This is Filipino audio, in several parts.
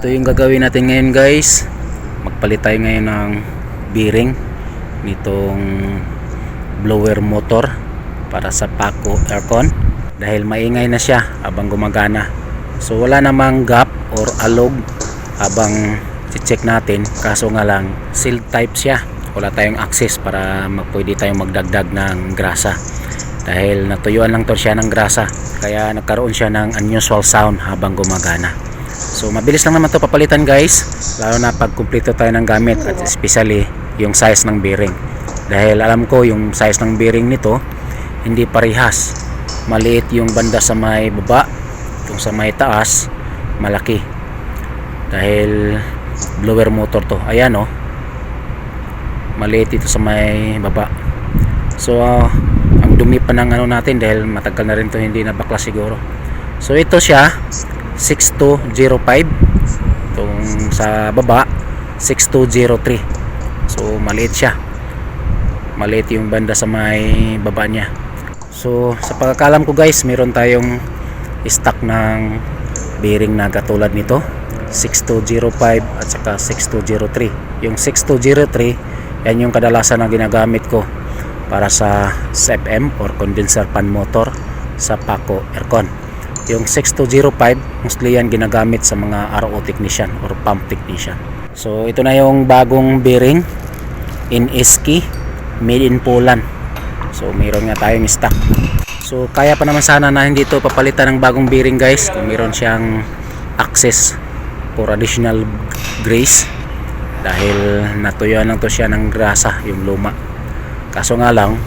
ito yung gagawin natin ngayon guys. Magpalit tayo ngayon ng bearing nitong blower motor para sa Paco aircon dahil maingay na siya habang gumagana. So wala namang gap or alog habang check natin, kaso nga lang sealed type siya. Wala tayong access para pwede tayong magdagdag ng grasa dahil natuyuan lang to siya ng grasa, kaya nagkaroon siya ng unusual sound habang gumagana. So mabilis lang naman to papalitan guys, lalo na pag kumpleto tayo ng gamit at especially yung size ng bearing, dahil alam ko yung size ng bearing nito hindi parehas. Maliit yung banda sa may baba, yung sa may taas malaki dahil blower motor to. Ayan oh, maliit ito sa may baba. So ang dumi pa ng ano natin dahil matagal na rin to hindi nabaklas siguro. So ito siya 6205, itong sa baba 6203. So maliit siya, maliit yung banda sa may baba niya. So sa pagkakalam ko guys, meron tayong stock ng bearing na katulad nito 6205 at saka 6203. Yung 6203 yan yung kadalasan na ginagamit ko para sa FM or condenser fan motor sa Paco aircon. Yung 6205 mostly yan ginagamit sa mga RO technician or pump technician. So ito na yung bagong bearing in Eski, made in Poland. So mayroon nga tayong stock. So kaya pa naman sana na hindi ito papalitan ng bagong bearing guys kung mayroon siyang access for additional grease, dahil natuyuan lang to siya ng grasa yung luma. Kaso nga lang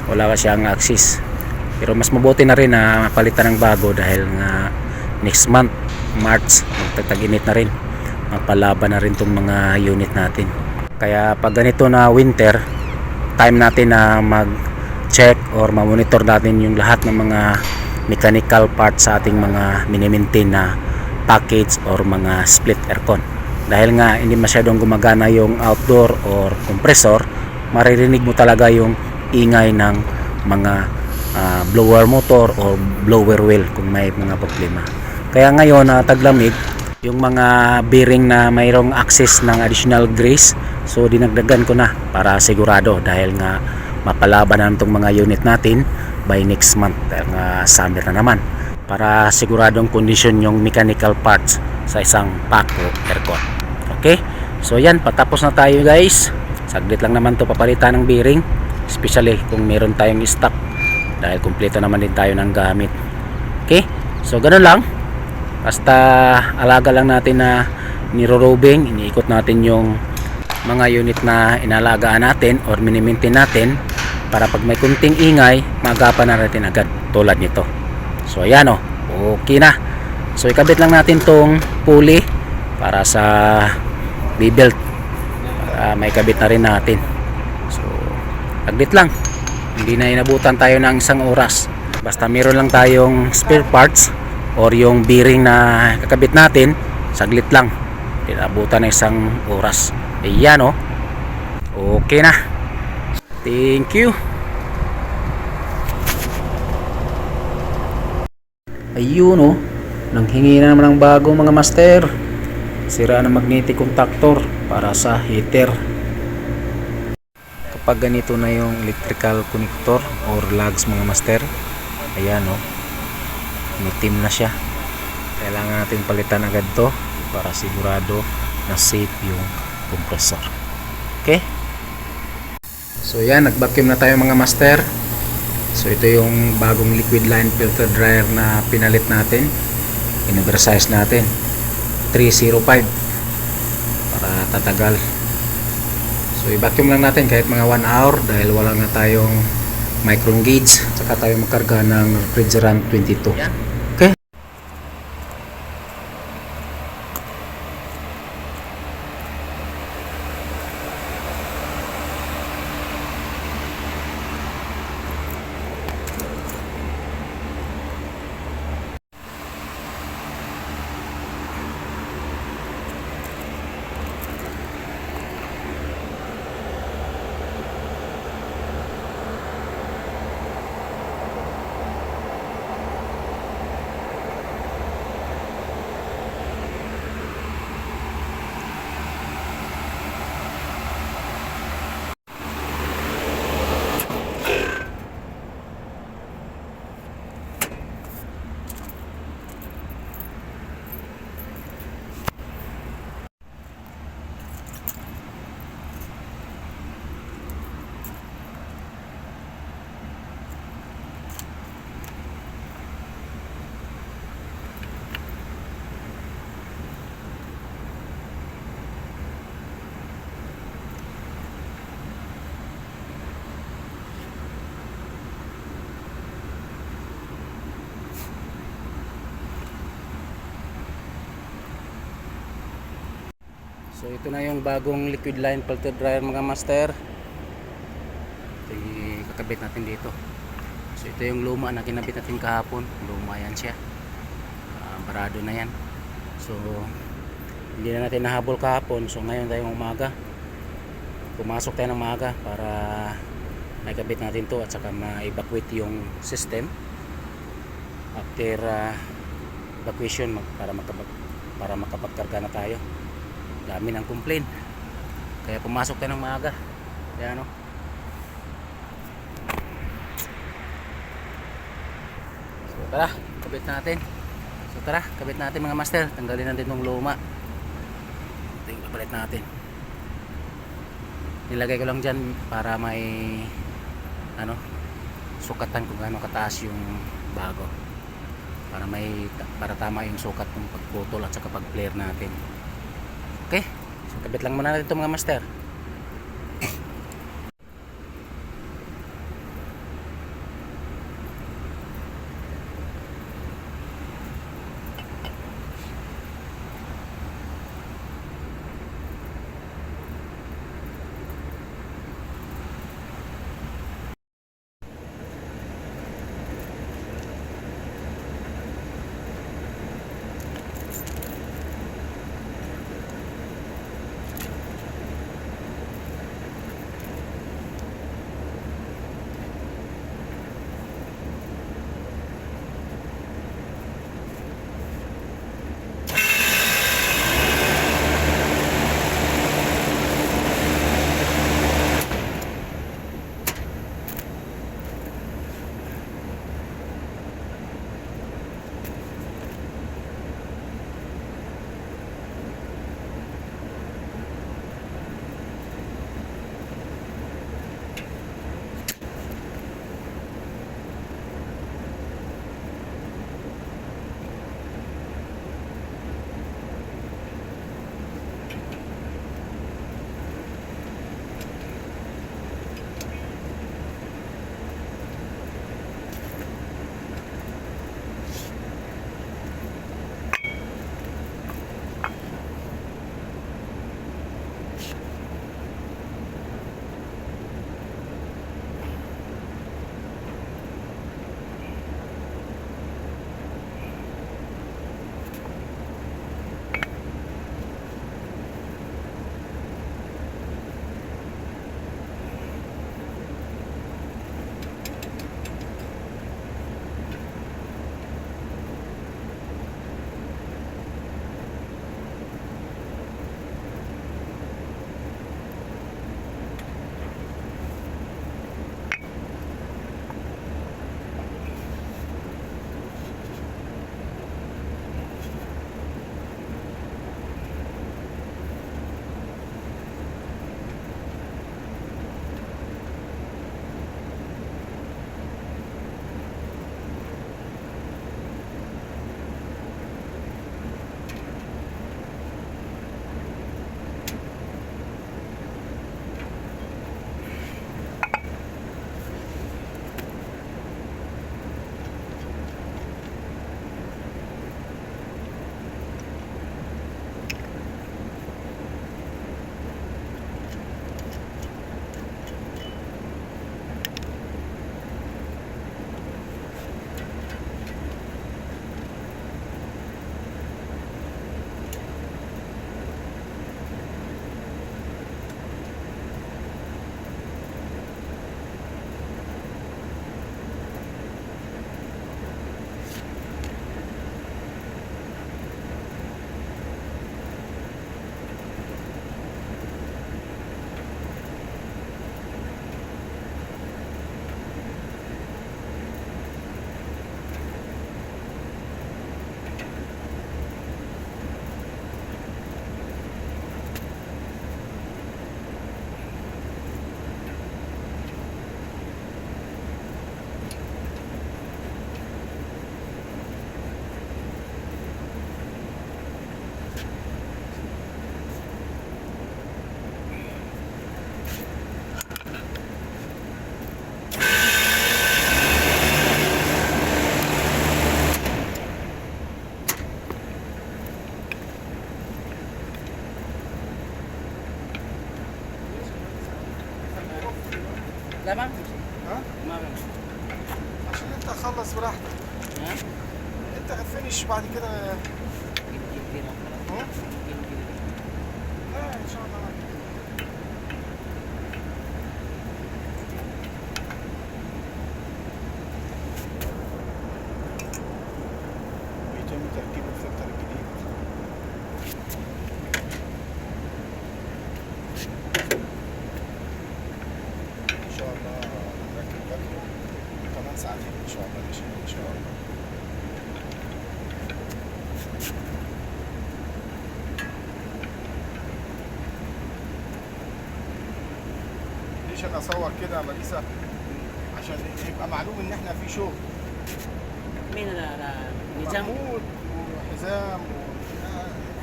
wala ka siyang access, pero mas mabuti na rin na mapalitan ng bago dahil nga next month March magtag-init na rin, mapalaban na rin tong mga unit natin. Kaya pag ganito na winter, time natin na mag check or ma-monitor natin yung lahat ng mga mechanical parts sa ating mga mini-maintain na package or mga split aircon. Dahil nga hindi masyadong gumagana yung outdoor or compressor, maririnig mo talaga yung ingay ng mga blower motor or blower wheel kung may mga problema. Kaya ngayon taglamig, yung mga bearing na mayroong access ng additional grease, so dinagdagan ko na para sigurado, dahil nga mapalaban na itong mga unit natin by next month dahil nga summer na naman, para siguradong condition yung mechanical parts sa isang Paco aircon. Okay, so yan, patapos na tayo guys. Saglit lang naman to papalitan ng bearing, especially kung meron tayong stock dahil kumpleto naman din tayo ng gamit. Okay, so ganun lang, basta alaga lang natin na niro-roving, iniikot natin yung mga unit na inalagaan natin or mini-maintain natin para pag may kunting ingay magapan na natin agad tulad nito. So ayan oh, okay na. So ikabit lang natin tong pulley para sa B-belt, para may kabit na rin natin. So aglit lang, hindi na inabutan tayo ng isang oras. Basta meron lang tayong spare parts or yung bearing na kakabit natin, saglit lang, hindi inabutan ng isang oras. Ayan oh, okay na. Thank you. Ayun oh, nanghingi na naman ng bago mga master. Sira na magnetic contactor para sa heater. Kapag ganito na yung electrical connector or lugs mga master, ayan oh, mitim na siya. Kailangan natin palitan agad to para sigurado na safe yung compressor. Okay, so yan, nag-vacuum na tayo mga master. So ito yung bagong liquid line filter dryer na pinalit natin, in-oversize natin 305 para tatagal. So i-vacuum lang natin kahit mga 1 hour dahil wala nga tayong micron gauge, saka tayo magkarga ng refrigerant 22. Okay, So ito na yung bagong liquid line filter dryer mga master. Ito yung kakabit natin dito. So ito yung luma na kinabit natin kahapon. Luma yan siya. Barado na yan. So hindi na natin nahabol kahapon. So ngayon tayong umaga. Pumasok tayo ng umaga para maikabit natin to at saka ma-evacuate yung system. After evacuation para makapagkarga na tayo. Dami ng complaint. Kaya pumasok tayo ng maaga. Ayan o. So tara, kabit natin. So tara, kabit natin mga master. Tanggalin natin itong luma. Ito yung kapalit natin. Nilagay ko lang dyan para may sukatan kung gaano kataas yung bago. Para tama yung sukat ng pagputol at saka pag-flare natin. Okay, so kabit lang muna natin ito mga master. لا ما في شيء. ها؟ ما في شيء. عشان انت خلص براحتك. ها؟ انت هتفنش بعد كده. كده ها؟ لا ان شاء الله. بيتم تركيب الفلتر الجديد. ان شاء الله نركب باكو كمان ساعتين ان شاء الله ماشي ان شاء الله. ليش انا اصور كده يا ماريسا؟ عشان يبقى معلوم ان احنا في شغل. مين نظام؟ محمود وحزام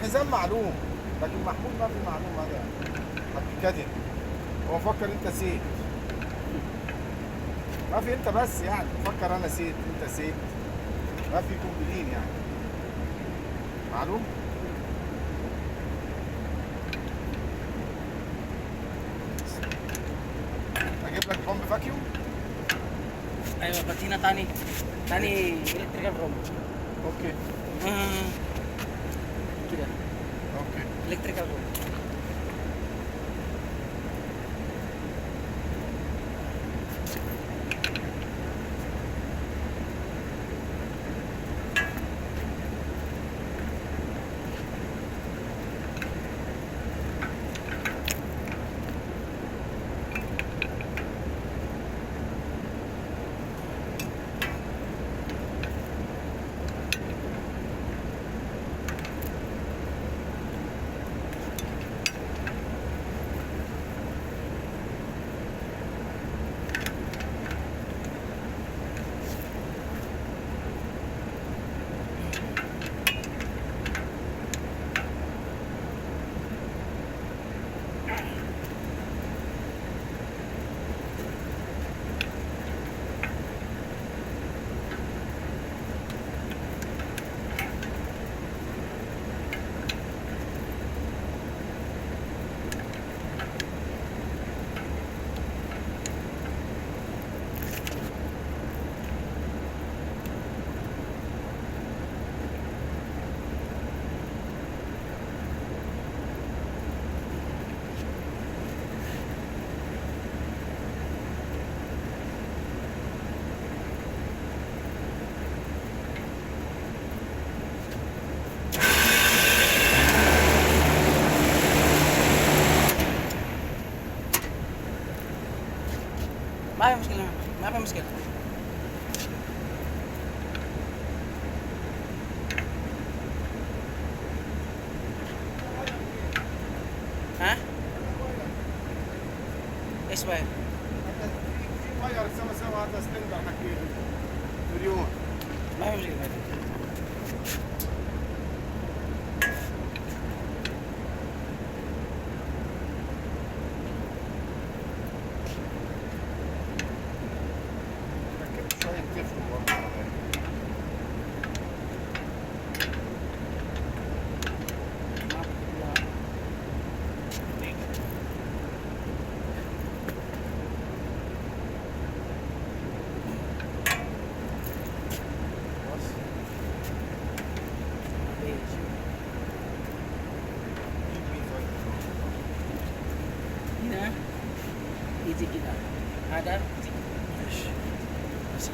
حزام معلوم، لكن محمود ما في معلوم. هذا هتتكدن، هو مفكر انت سيد. ما في انت بس يعني مفكر انا سيد انت سيد، ما في كومبلين يعني معلوم. اجيب لك بومب فاكيوم. ايوه بدينا تاني الكتريكال روم. اوكي كده اوكي. الكتريكال روم. ما في مشكلة، ما في مشكلة. ها؟ ايش باين؟ في واير سوا هذا سلندر حكي مليون. ما في مشكلة. ركبت شوية تفل برضه على بس. هنا يجي كده، هذا يجي ماشي. بس.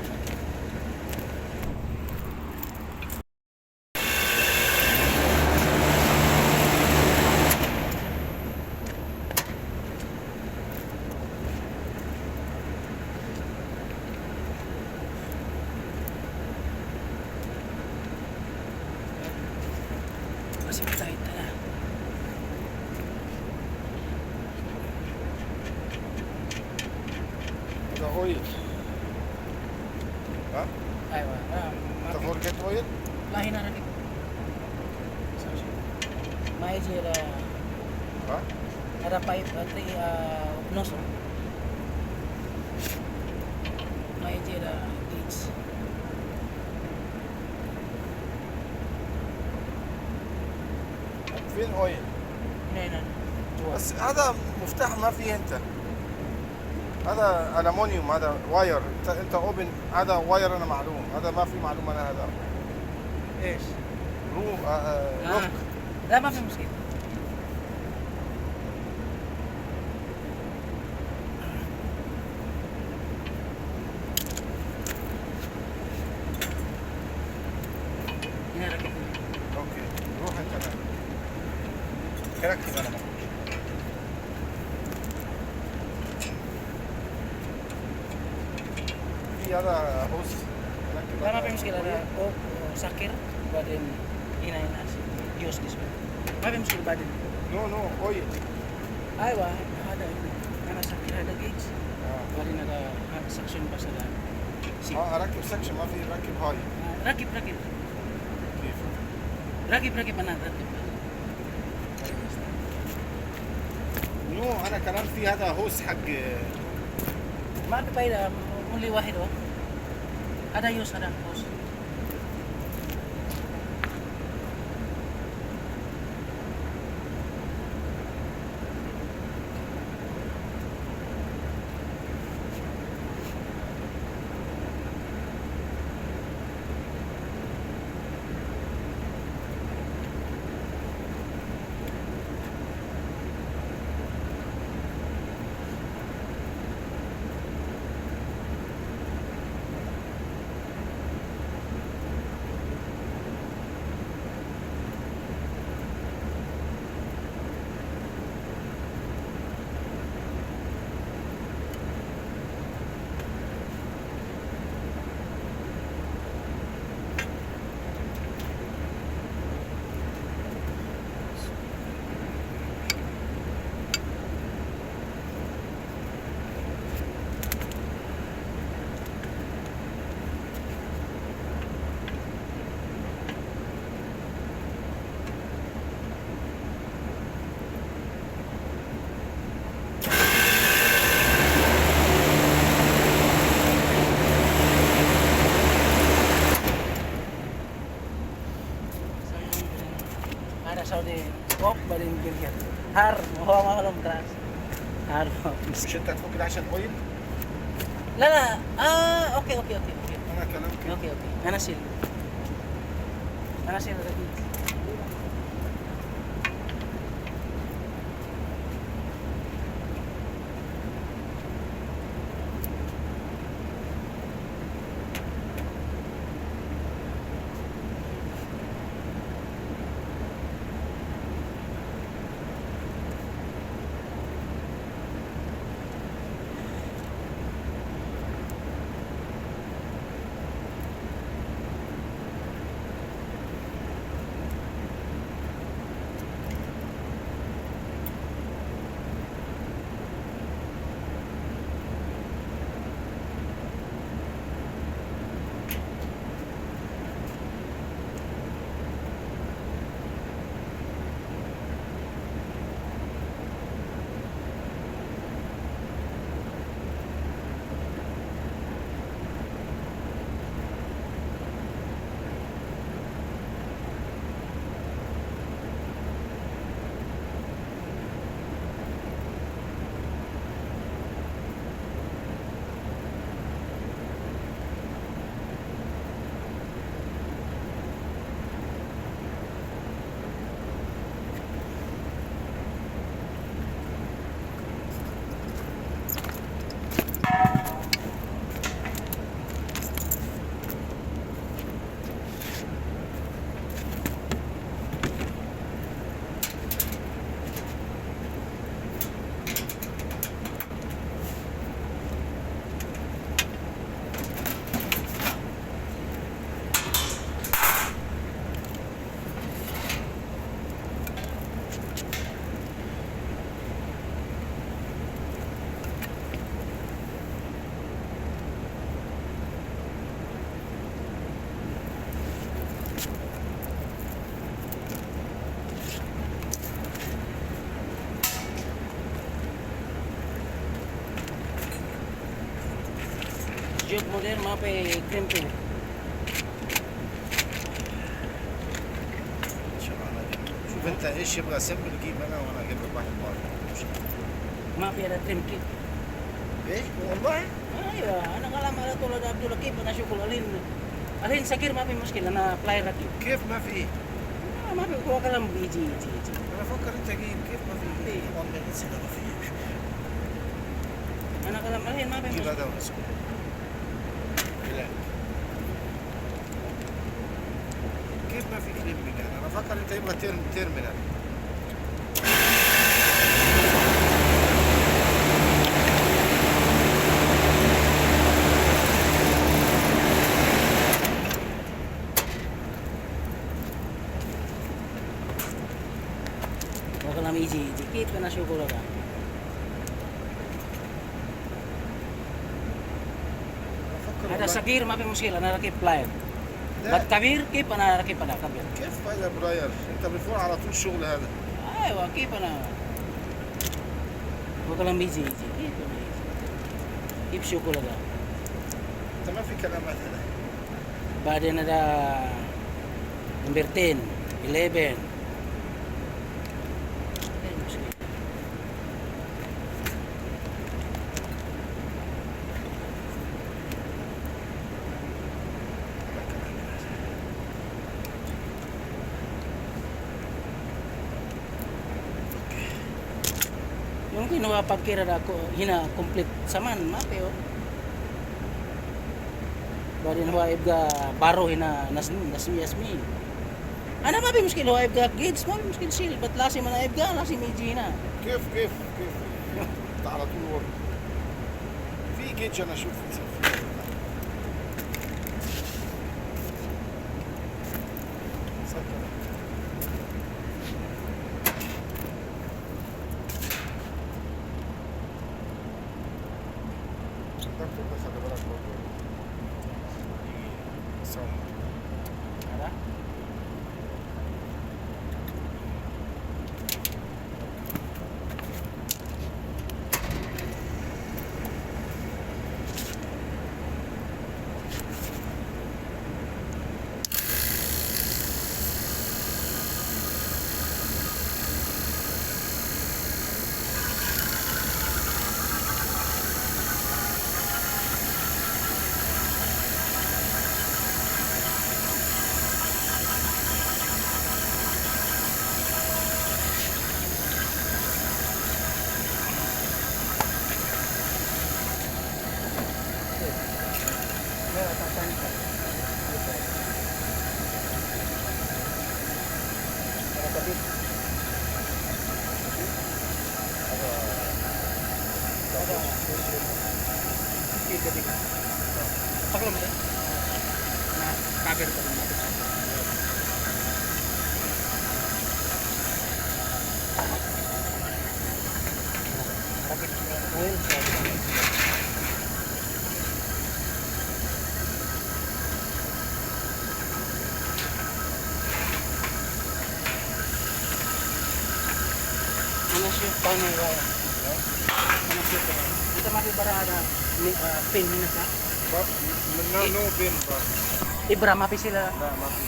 masih berkait ya. ده اويل. ها؟ ايوه انت فورجيت اويل؟ لا هنا nanti ما يجي ها؟ ada pipe nanti nozzle ما يجي ada gauge فين اويل؟ هنا بس هذا مفتاح ما فيه انت. هذا ألمونيوم، هذا واير. انت اوبن، هذا واير انا معلوم، هذا ما في معلوم انا هذا ايش؟ لوك. لا ما في مشكلة. هنا ركب. اوكي روح انت هناك. كركب انا معك. في هذا هوس كركب لا ما هذا. في مشكلة. أنا سكر بعدين هنا يوز ديسبل. ما في مشكلة بعدين. نو اويل. ايوه هذا انا سكر هذا جيج بعدين هذا سكشن بس هذا سي. اركب سكشن، ما في ركب هاي. ركب كيف؟ ركب انا ركب. نو انا كلام في هذا هوس حق. ما في فايدة مولي واحد هو. هذا يوز هذا يوز. Ada Saudi kok baling gilgit. Har mau malam keras. Har. مش انت تفك ده عشان اويل؟ لا اوكي. انا كلام كده. اوكي انا شيل جيب موديل ما في كريمتو. شوف انت ايش يبغى سمبل جيب انا وانا اجيب لك واحد بار. ما في هذا تريم كيت. ايش والله ايوه انا كلام على طول عبد الله كيف انا اشوف الحين سكير ما في مشكله انا بلاير ركيب كيف ما في ما في هو كلام يجي انا افكر انت جيب كيف ما في إيه. والله لسه ما في انا كلام الحين ما في جيب مشكله هذا ونسكت كيف ما في كليمبنج انا افكر انت يبغى تيرمينال هو كلام يجي كيف انا اشوف هذا افكر هذا والله. صغير ما في مشكله انا راكب بلاير لا، بس كبير كيف انا راكب انا كبير كيف هذا براير انت بتفور على طول الشغل هذا ايوه كيف انا هو كلام يجي كيف انا يجي كيف شوف هذا انت ما في كلامات هنا بعدين ada number 10 11 mungkin wa pagkira ako hina complete saman mapeo بعدين هو يبقى بارو هنا ناس ياسمين انا ما في مشكله هو يبقى جيتس ما في مشكله شيل بس لازم انا يبقى لازم يجي هنا كيف انت على طول ورا في جيتش انا اشوف دكتور بس خلي بالك برضه صح ada Pakai ya? Nah, kaget tadi mati. Pakai oil Ano siya pa na ba? Ano siya pa? Kita mati para ada pin na sa. No bin bro Ibra mapi sila. لا ما في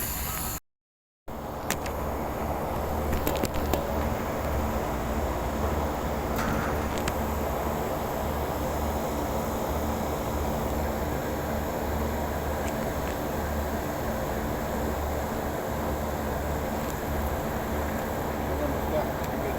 هذا مفتاح كبير.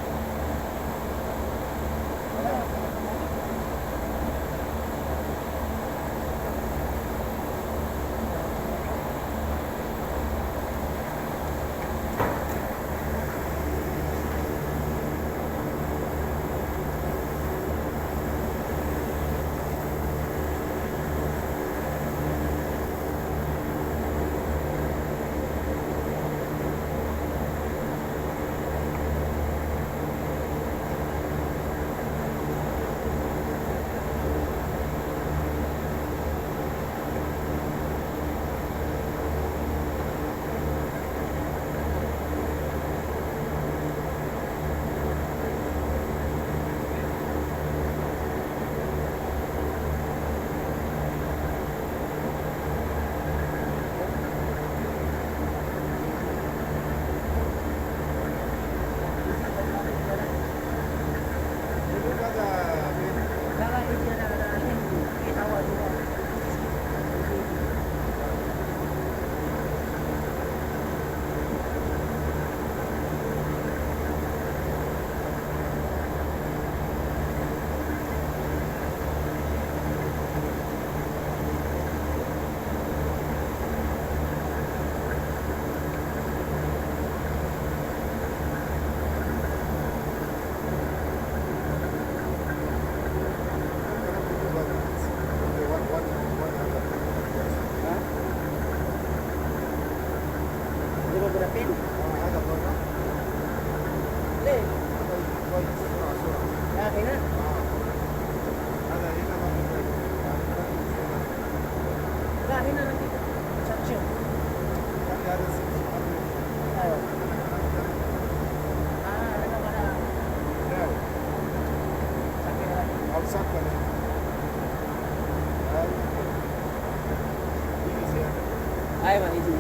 سيارة يجي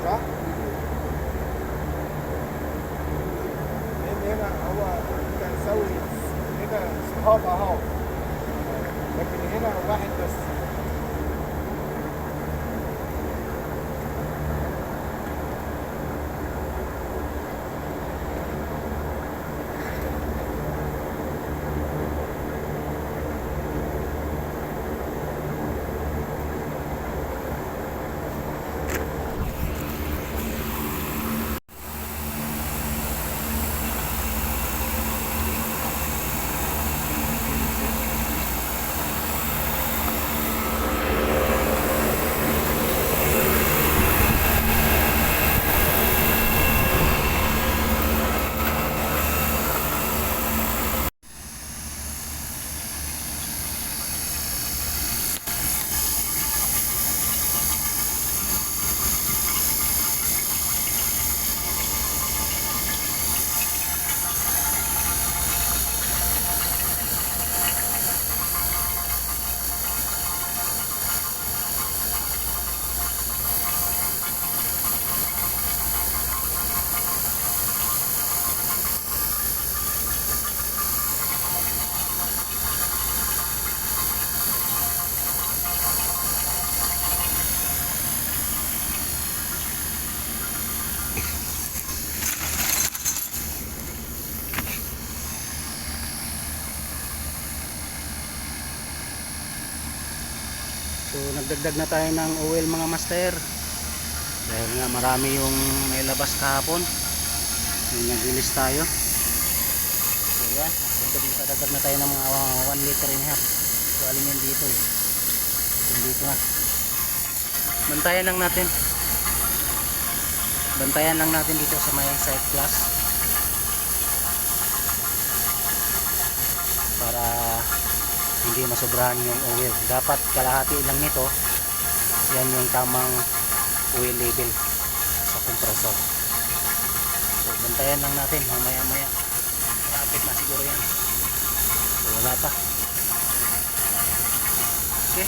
صح؟ لان هنا هو انت هتسوي هنا صحاب اهو، لكن هنا واحد بس. So nagdagdag na tayo ng oil mga master, dahil nga marami yung may labas kahapon. Yung naglilis tayo. So yan, nagdagdag na tayo ng mga 1 liter and a half. So alin yan dito eh. So, dito na. Bantayan lang natin. Bantayan lang natin dito sa may side glass, para hindi masobrahan yung oil. Dapat kalahati lang nito. Yan yung tamang oil level sa compressor. So bantayan lang natin mamaya maya. Lapit na siguro yan. So wala pa. Okay.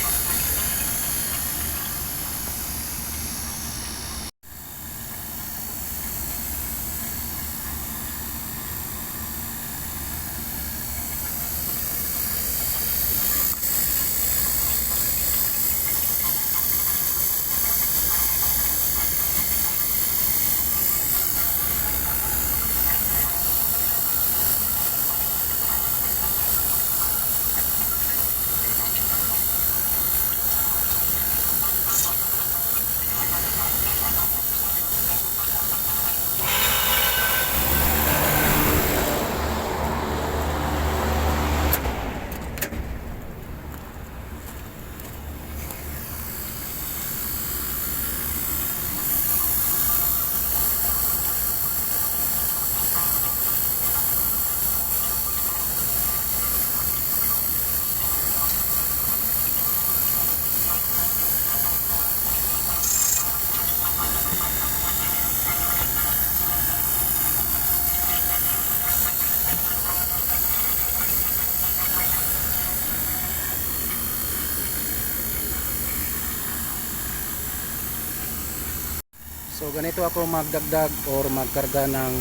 So ganito ako magdagdag or magkarga ng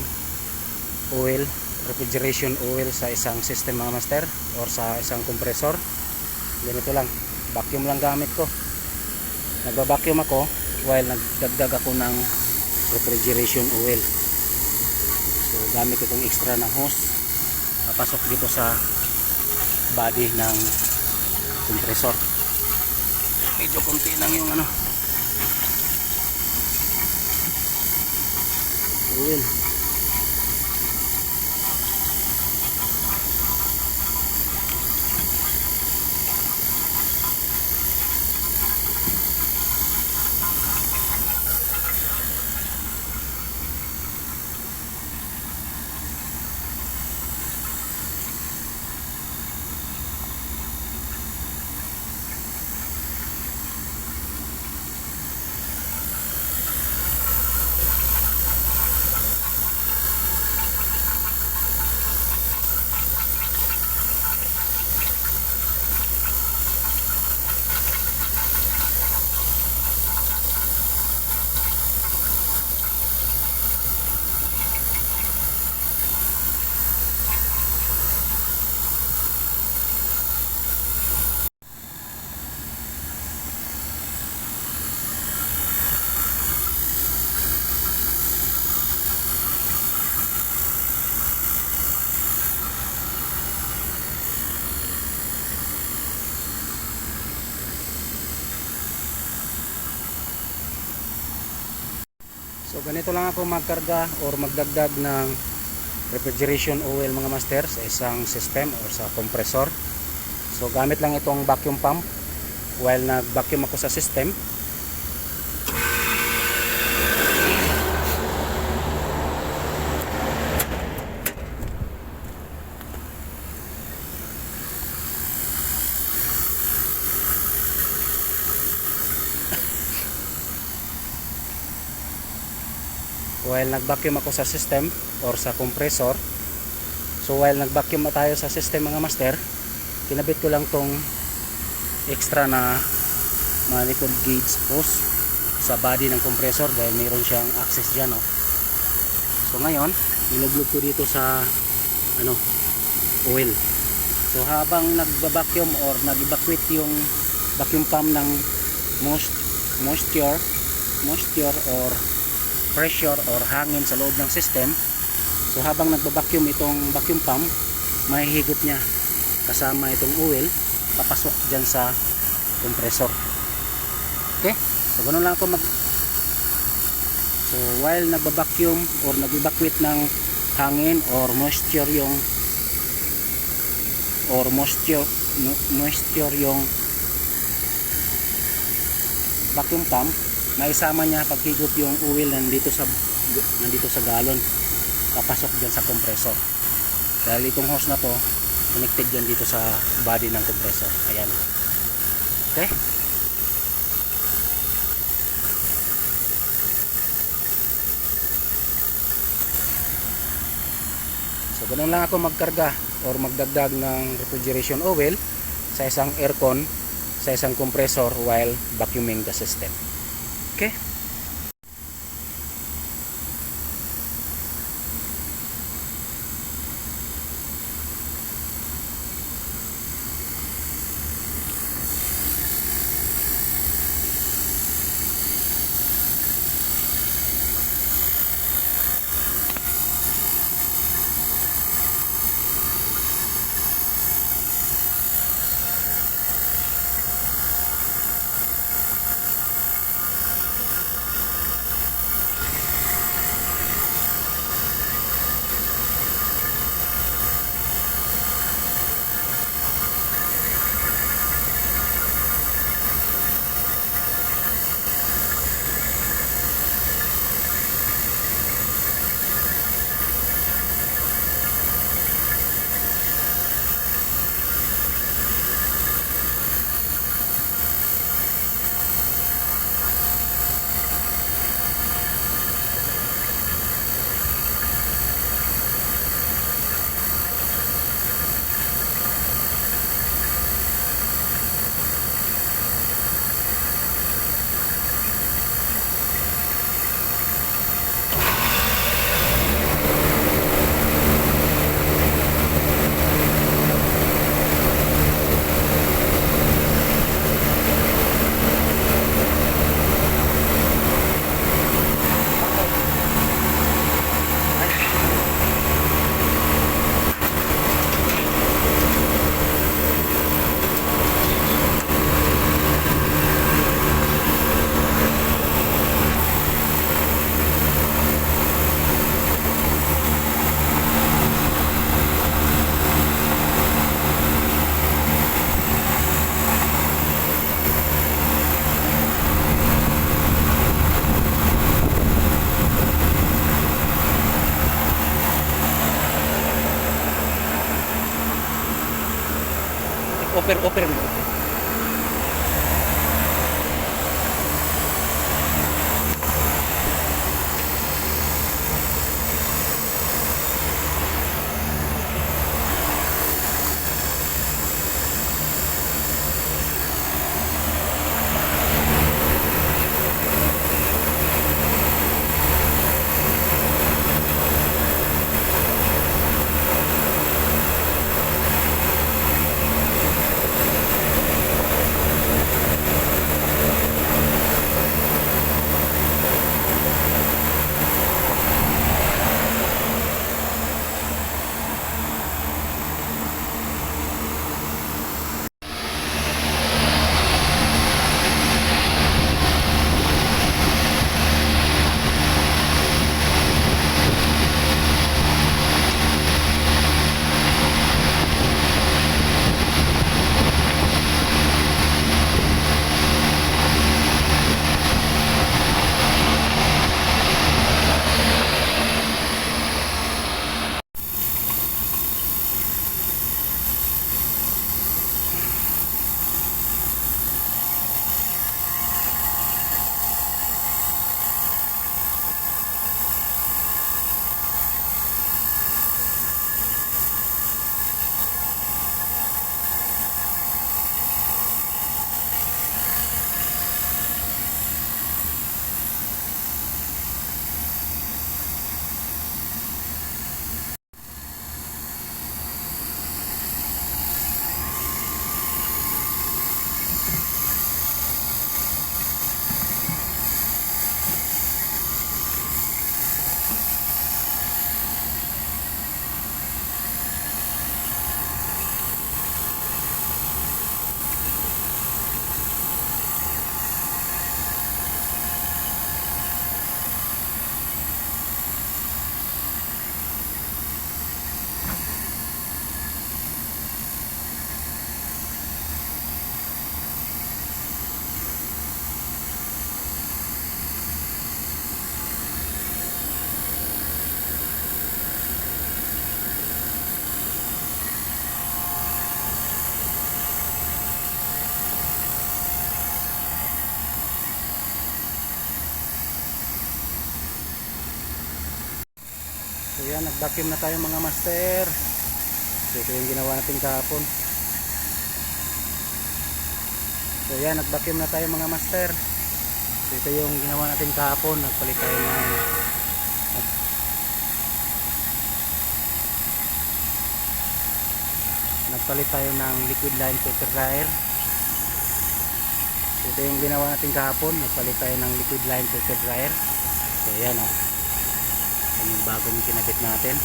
oil, refrigeration oil sa isang system mga master or sa isang compressor. Ganito lang, vacuum lang gamit ko. Nagba-vacuum ako while nagdagdag ako ng refrigeration oil. So gamit ko itong extra na hose, papasok dito sa body ng compressor. Medyo konti lang yung oil. So ganito lang ako magkarga or magdagdag ng refrigeration oil mga master sa isang system or sa compressor. So gamit lang itong vacuum pump while nag-vacuum ako sa system. While nag-vacuum ako sa system or sa compressor. So while nag-vacuum tayo sa system mga master, kinabit ko lang tong extra na manifold gauge hose sa body ng compressor dahil mayroon siyang access dyan, oh. So ngayon nilublog ko dito sa oil. So habang nagba-vacuum or nag-evacuate yung vacuum pump ng moisture or pressure or hangin sa loob ng system, so habang nagba-vacuum itong vacuum pump, mahihigop niya kasama itong oil papasok dyan sa compressor. Okay, so ganun lang ako so while nagba-vacuum or nag-evacuate ng hangin or moisture yung vacuum pump, naisama niya paghigop yung oil nandito sa galon papasok dyan sa compressor dahil itong hose na to connected dyan dito sa body ng compressor. Ayan, okay. So ganun lang ako magkarga or magdagdag ng refrigeration oil sa isang aircon, sa isang compressor while vacuuming the system. Okay. Oper mo. yan, nag-vacuum na tayo mga master. So ito yung ginawa natin kahapon. So yan, nag-vacuum na tayo mga master. So ito yung ginawa natin kahapon. Nagpalit tayo ng liquid line filter dryer. So ito yung ginawa natin kahapon. Nagpalit tayo ng liquid line filter dryer. So yan o. Yan yung bagong kinabit natin.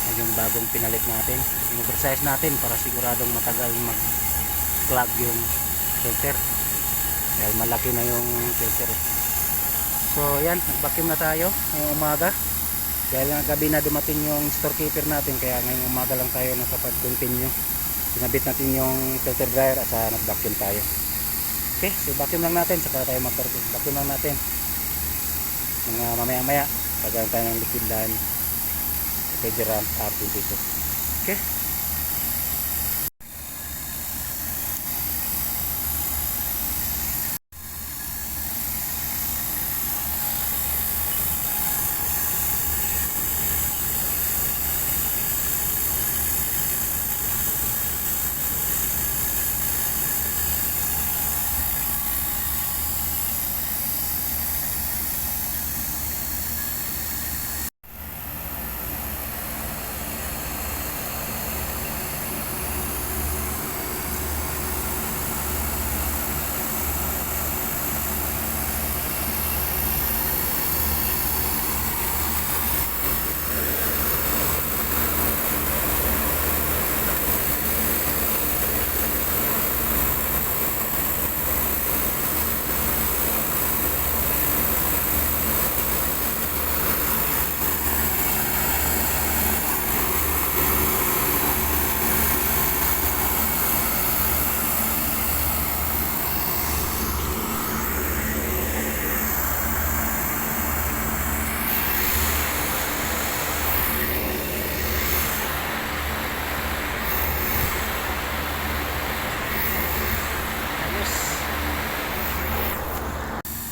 Yan yung bagong pinalit natin. In-oversize natin para siguradong matagal mag-clog yung filter. Dahil malaki na yung filter. So yan, nag-vacuum na tayo ngayong umaga. Dahil ng gabi na dumating yung storekeeper natin, kaya ngayong umaga lang tayo nakapag-continue. Pinabit natin yung filter dryer at nag-vacuum tayo. Okay, so vacuum lang natin saka tayo mag-vacuum. Vacuum lang natin. Mga mamaya-maya, pagkaroon tayo ng liquid line refrigerant R22. Okay.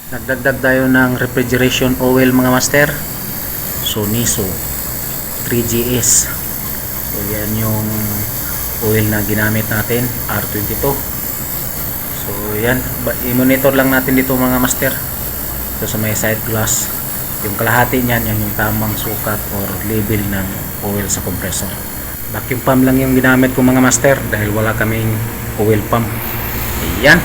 Nagdagdag tayo ng refrigeration oil mga master. So Niso 3GS. So yan yung oil na ginamit natin, R22. So yan, i-monitor lang natin dito mga master. Ito sa may side glass, yung kalahati niyan, yan yung tamang sukat or level ng oil sa compressor. Vacuum pump lang yung ginamit ko mga master dahil wala kaming oil pump. Ayan.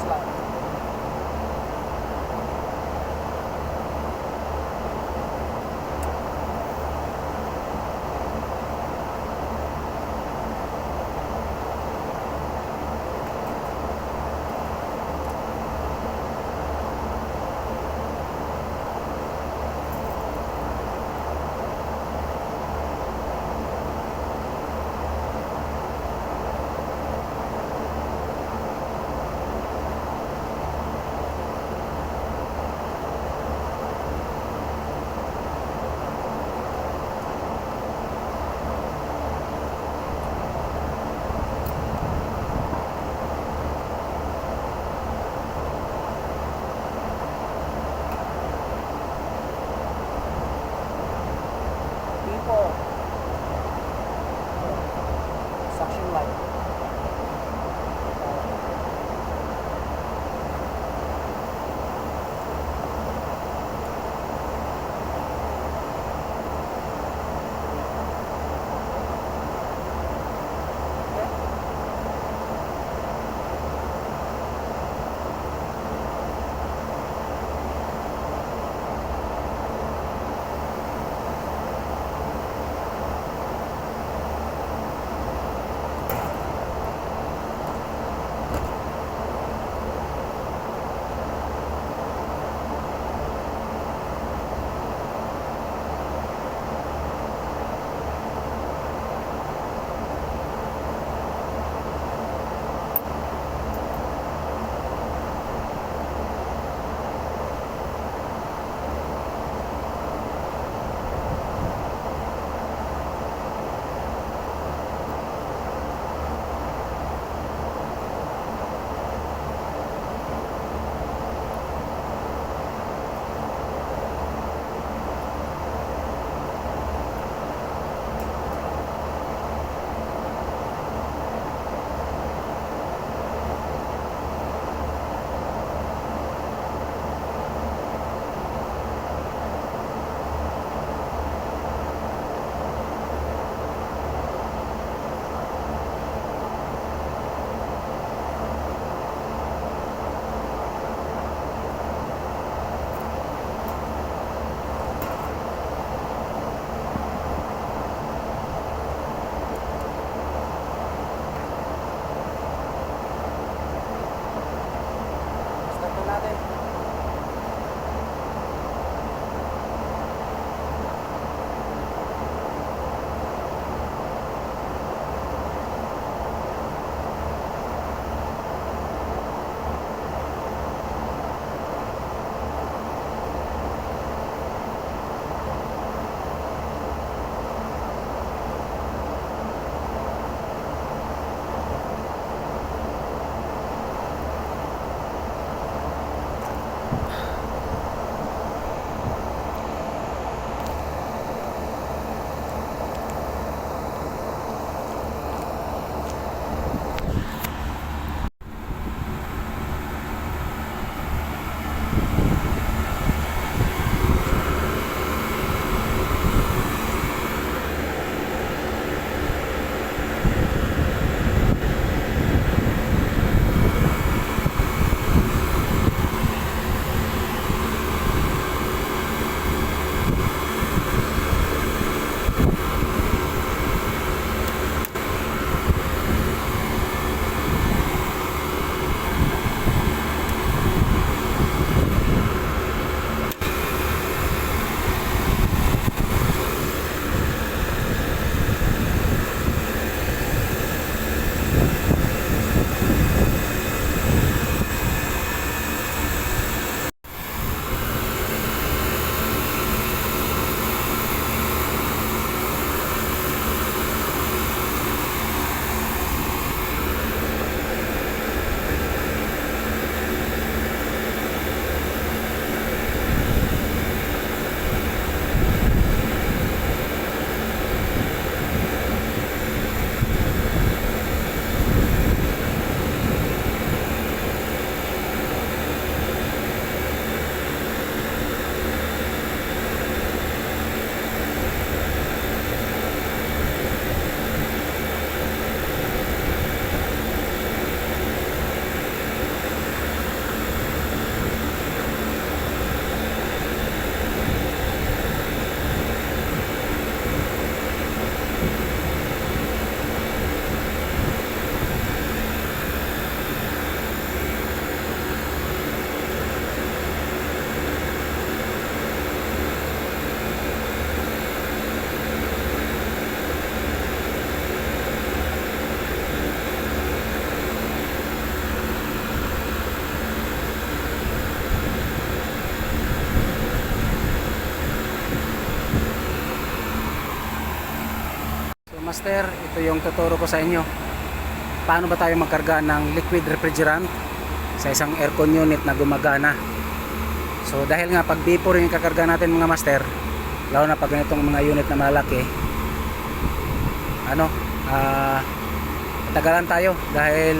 lang. Master, ito yung tuturo ko sa inyo. Paano ba tayo magkarga ng liquid refrigerant sa isang aircon unit na gumagana. So dahil nga pag vapor yung kakarga natin mga master, lalo na pag ganitong mga unit na malaki, tagalan tayo dahil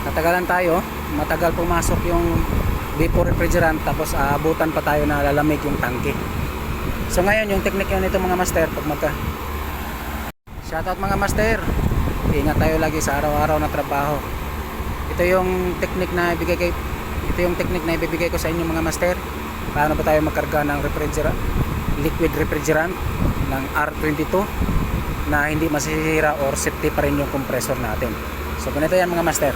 tatagalan tayo, matagal pumasok yung vapor refrigerant, tapos aabutan pa tayo na lalamig yung tangke. So ngayon yung technique yun nito mga master, pag shoutout mga master, ingat tayo lagi sa araw-araw na trabaho. Ito yung technique na ibibigay ko sa inyo mga master. Paano ba tayo magkarga ng liquid refrigerant ng R22 na hindi masisira or safety pa rin yung compressor natin. So ganito yan mga master.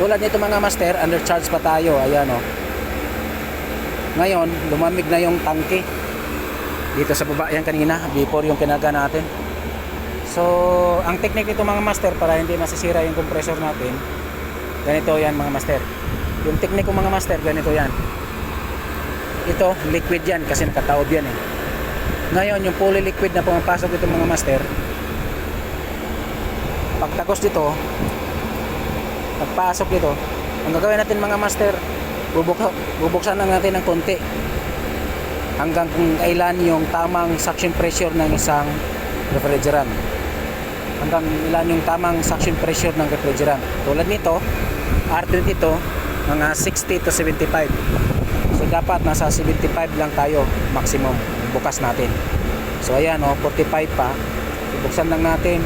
Tulad nito mga master, undercharge pa tayo. Ayan o. Ngayon, lumamig na yung tangke. Dito sa baba yan kanina, vapor yung kinaga natin. So, ang technique nito mga master para hindi masisira yung compressor natin, ganito yan mga master. Yung technique ko mga master, ganito yan. Ito, liquid yan kasi nakataob yan eh. Ngayon, yung fully liquid na pumapasok dito mga master, pagtagos dito, pagpasok dito, ang gagawin natin mga master, bubuksan na natin ng konti hanggang kung kailan yung tamang suction pressure ng isang refrigerant. Hanggang ilan yung tamang suction pressure ng refrigerant. Tulad nito, R22, mga 60 to 75. So dapat nasa 75 lang tayo maximum bukas natin. So ayan o, 45 pa. Buksan lang natin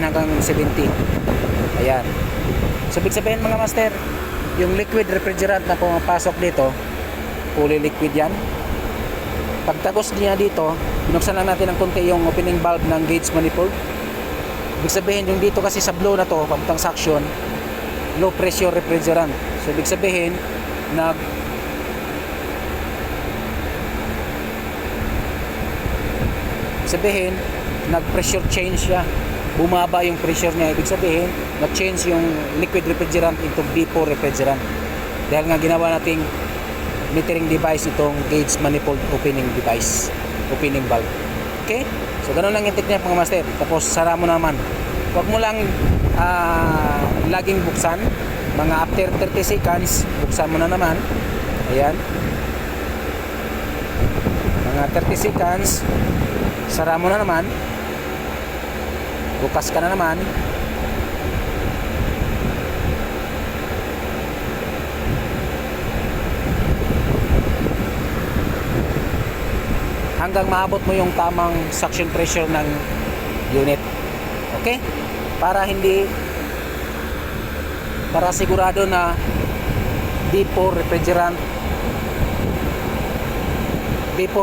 hanggang 70. Ayan. So ibig sabihin mga master, yung liquid refrigerant na pumapasok dito, fully liquid yan. Pagtagos niya dito, binuksan lang natin ng konti yung opening valve ng gauge manifold. Ibig sabihin yung dito kasi sa blow na to, pagtang suction, low pressure refrigerant. So ibig sabihin nag pressure change siya, bumaba yung pressure niya. Ibig sabihin nag-change yung liquid refrigerant into vapor refrigerant dahil nga ginawa nating metering device itong gauge manifold opening valve. Okay, so ganun lang yung technique mga master. Tapos sara mo naman, huwag mo lang laging buksan. Mga after 30 seconds buksan mo na naman. Ayan, mga 30 seconds sara mo na naman, bukas ka na naman. Hanggang maabot mo yung tamang suction pressure ng unit. Okay? Para sigurado na vapor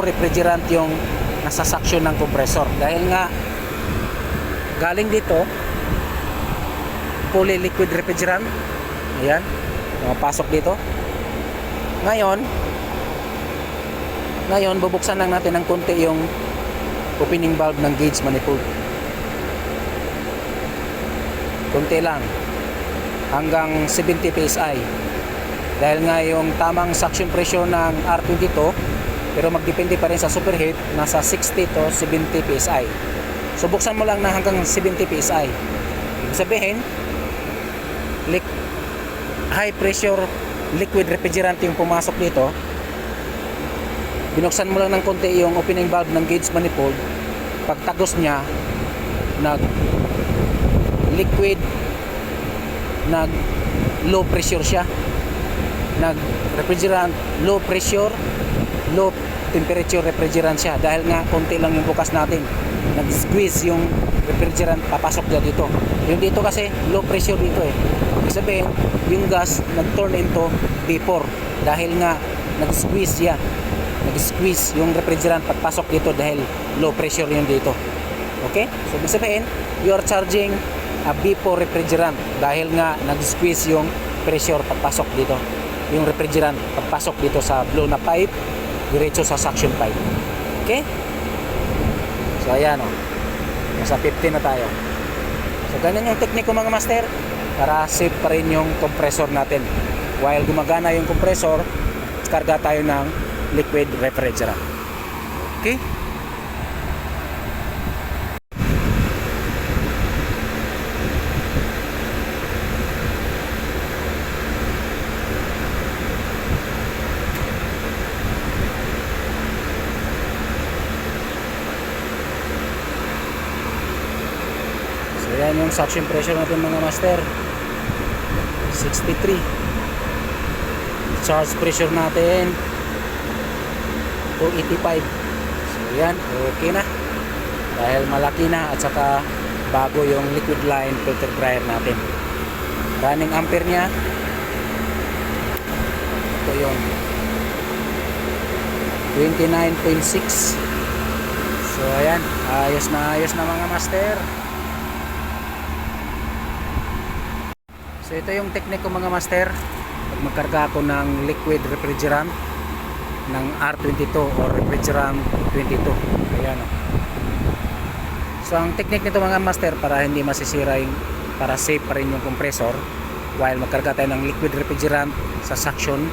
refrigerant yung nasa suction ng compressor. Dahil nga galing dito fully liquid refrigerant. Ayan, pumapasok dito. Ngayon bubuksan lang natin ng konti yung opening valve ng gauge manifold. Konti lang hanggang 70 psi. Dahil nga yung tamang suction pressure ng R22, pero magdepende pa rin sa superheat, nasa 60 to 70 psi. So buksan mo lang na hanggang 70 psi. Ibig sabihin high pressure liquid refrigerant yung pumasok dito. Binuksan mo lang ng konti yung opening valve ng gauge manifold. Pagtagos niya, low pressure siya. Refrigerant, low pressure, low temperature refrigerant siya. Dahil nga konti lang yung bukas natin, nag-squeeze yung refrigerant papasok niya dito. Yung dito kasi low pressure dito eh. Ibig sabihin, yung gas nag-turn into vapor dahil nga nag-squeeze yung refrigerant pagpasok dito dahil low pressure yun dito. Okay? So ibig sabihin, you are charging a vapor refrigerant dahil nga nag-squeeze yung pressure pagpasok dito. Yung refrigerant pagpasok dito sa blow na pipe, diretso sa suction pipe. Okay? So ayan o. Nasa 15 na tayo. So ganun yung tekniko mga master, para safe pa rin yung compressor natin. While gumagana yung compressor, karga tayo ng liquid refrigerant. Okay? So yan yung suction pressure natin mga master, 63. Charge pressure natin 285. So yan, okay na dahil malaki na at saka bago yung liquid line filter dryer natin. Running ampere nya ito yun, 29.6. So ayan, ayos na mga master. So ito yung tekniko mga master pag magkarga ako ng liquid refrigerant ng R22 or refrigerant 22. Ayan o. So ang technique nito mga master, para hindi masisira yung, para safe pa rin yung compressor while magkarga tayo ng liquid refrigerant sa suction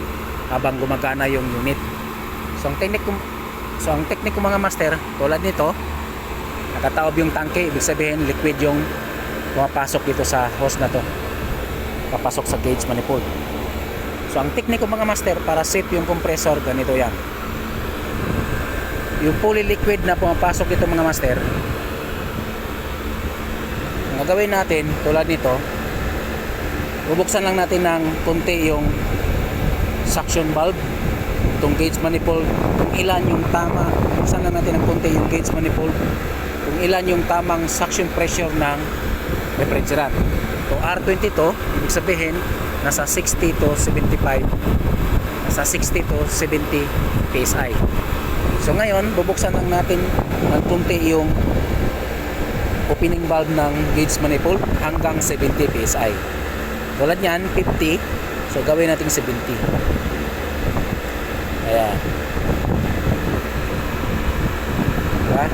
habang gumagana yung unit. So ang technique ko mga master, tulad nito, nakataob yung tangke, ibig sabihin liquid yung pumapasok dito sa hose na to, papasok sa gauge manifold. So ang technique ko mga master, para safe yung compressor, ganito yan. Yung fully liquid na pumapasok dito mga master, ang gagawin natin tulad nito, bubuksan lang natin ng konti yung suction valve, itong gauge manifold, kung ilan yung tama. Buksan lang natin ng konti yung gauge manifold, kung ilan yung tamang suction pressure ng refrigerant. So R22, ibig sabihin nasa 60 to 75, nasa 60 to 70 PSI. So ngayon bubuksan lang natin ng konti yung opening valve ng gauge manifold hanggang 70 PSI. Tulad niyan 50, so gawin natin 70. Ayan. Diba?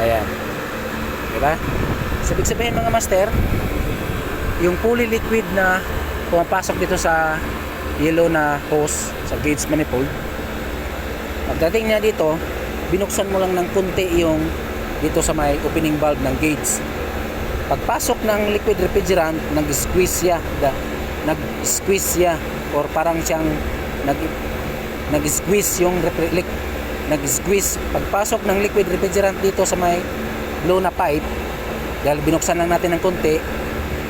Ayan. Diba? So ibig sabihin mga master, yung fully liquid na pumapasok dito sa yellow na hose sa gauge manifold, pagdating niya dito, binuksan mo lang ng kunti yung dito sa may opening valve ng gauge. Pagpasok ng liquid refrigerant, nag-squeeze siya or parang siyang nag-squeeze yung nag-squeeze. Pagpasok ng liquid refrigerant dito sa may blow na pipe, dahil binuksan lang natin ng konti,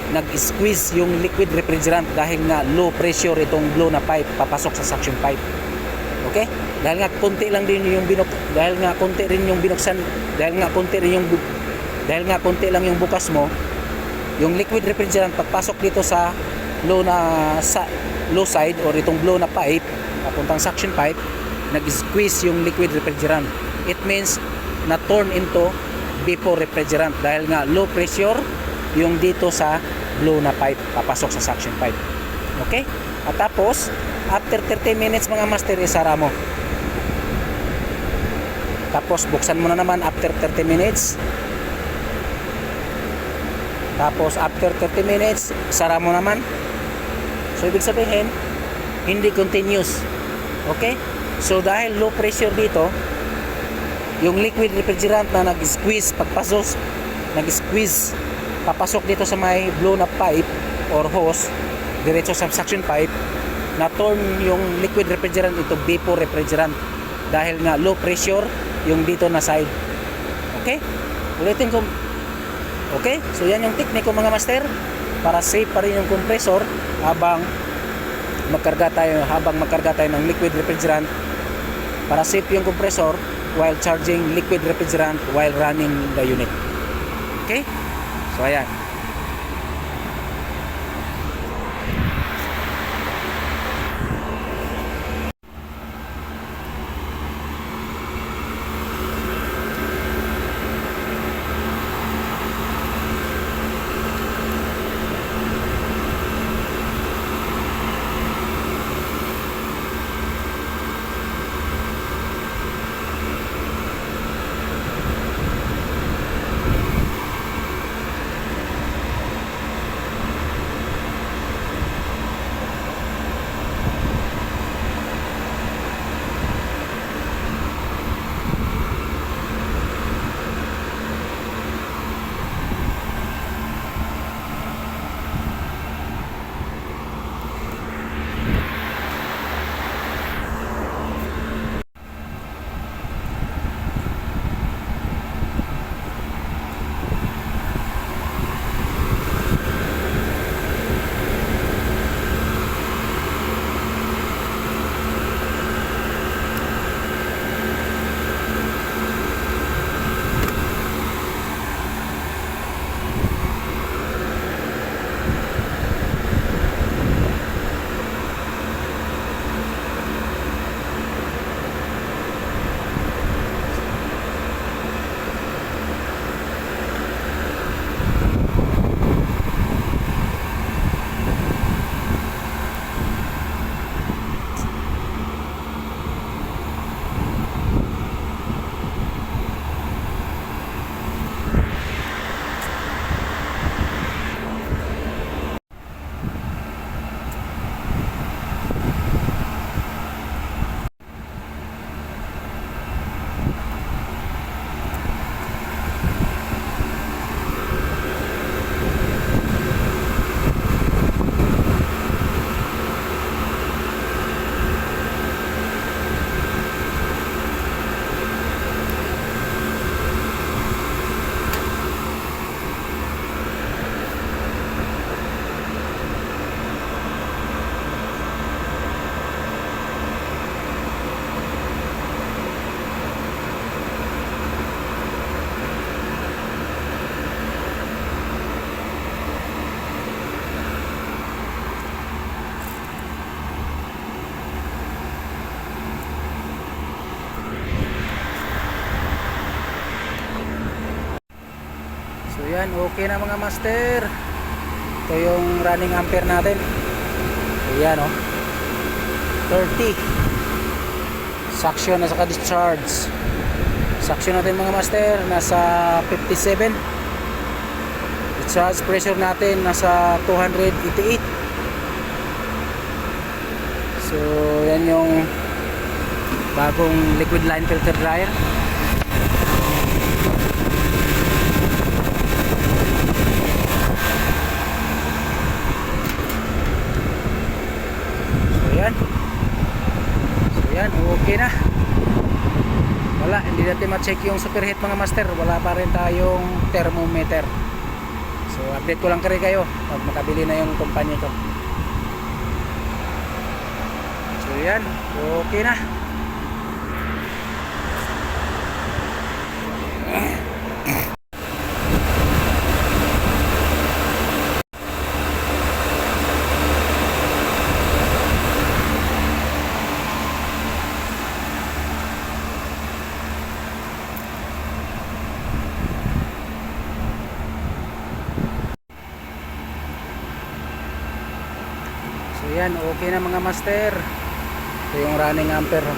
nag-squeeze yung liquid refrigerant dahil nga low pressure itong blow na pipe papasok sa suction pipe. Okay? Dahil nga konti lang din yung dahil nga konti lang yung bukas mo, yung liquid refrigerant pagpasok dito sa low side or itong blow na pipe papuntang suction pipe, nag-squeeze yung liquid refrigerant. It means na turn into vapor refrigerant dahil nga low pressure yung dito sa blow na pipe papasok sa suction pipe. Okay? At tapos after 30 minutes mga master, isara mo. Tapos buksan mo na naman after 30 minutes. Tapos after 30 minutes, sara mo naman. So ibig sabihin, hindi continuous. Okay? So dahil low pressure dito, yung liquid refrigerant na nag-squeeze papasok dito sa may blow na pipe or hose diretso sa suction pipe, na turn yung liquid refrigerant into vapor refrigerant dahil nga low pressure yung dito na side. Okay? Ulitin ko. Okay? So yan yung technique ko mga master, para safe pa rin yung compressor habang magkarga tayo ng liquid refrigerant, para safe yung compressor while charging liquid refrigerant while running the unit. Okay? So ayan. So yan, okay na mga master. Ito yung running ampere natin. Ayan o, 30. Suction na saka discharge. Suction natin mga master nasa 57. Discharge pressure natin nasa 288. So yan yung bagong liquid line filter dryer. So yan, okay na. Wala, hindi natin ma-check yung superheat mga master. Wala pa rin tayong thermometer. So update ko lang kayo pag makabili na yung kumpanya ko. So yan, okay na. So yan, okay na mga master. Ito yung running ampere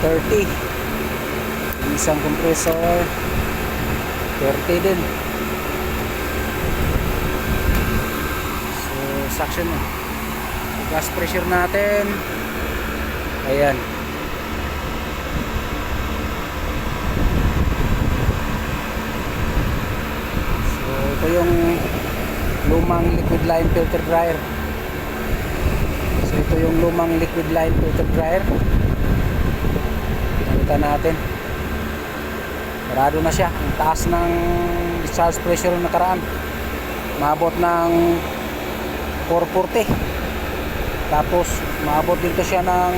30. Yung isang compressor 30 din. So suction na. So, gas pressure natin, ayan. So ito yung lumang liquid line filter dryer. So ito yung lumang liquid line filter dryer. Pinalitan natin. Marado na siya. Ang taas ng discharge pressure ng nakaraan. Maabot ng 440. Tapos maabot dito siya ng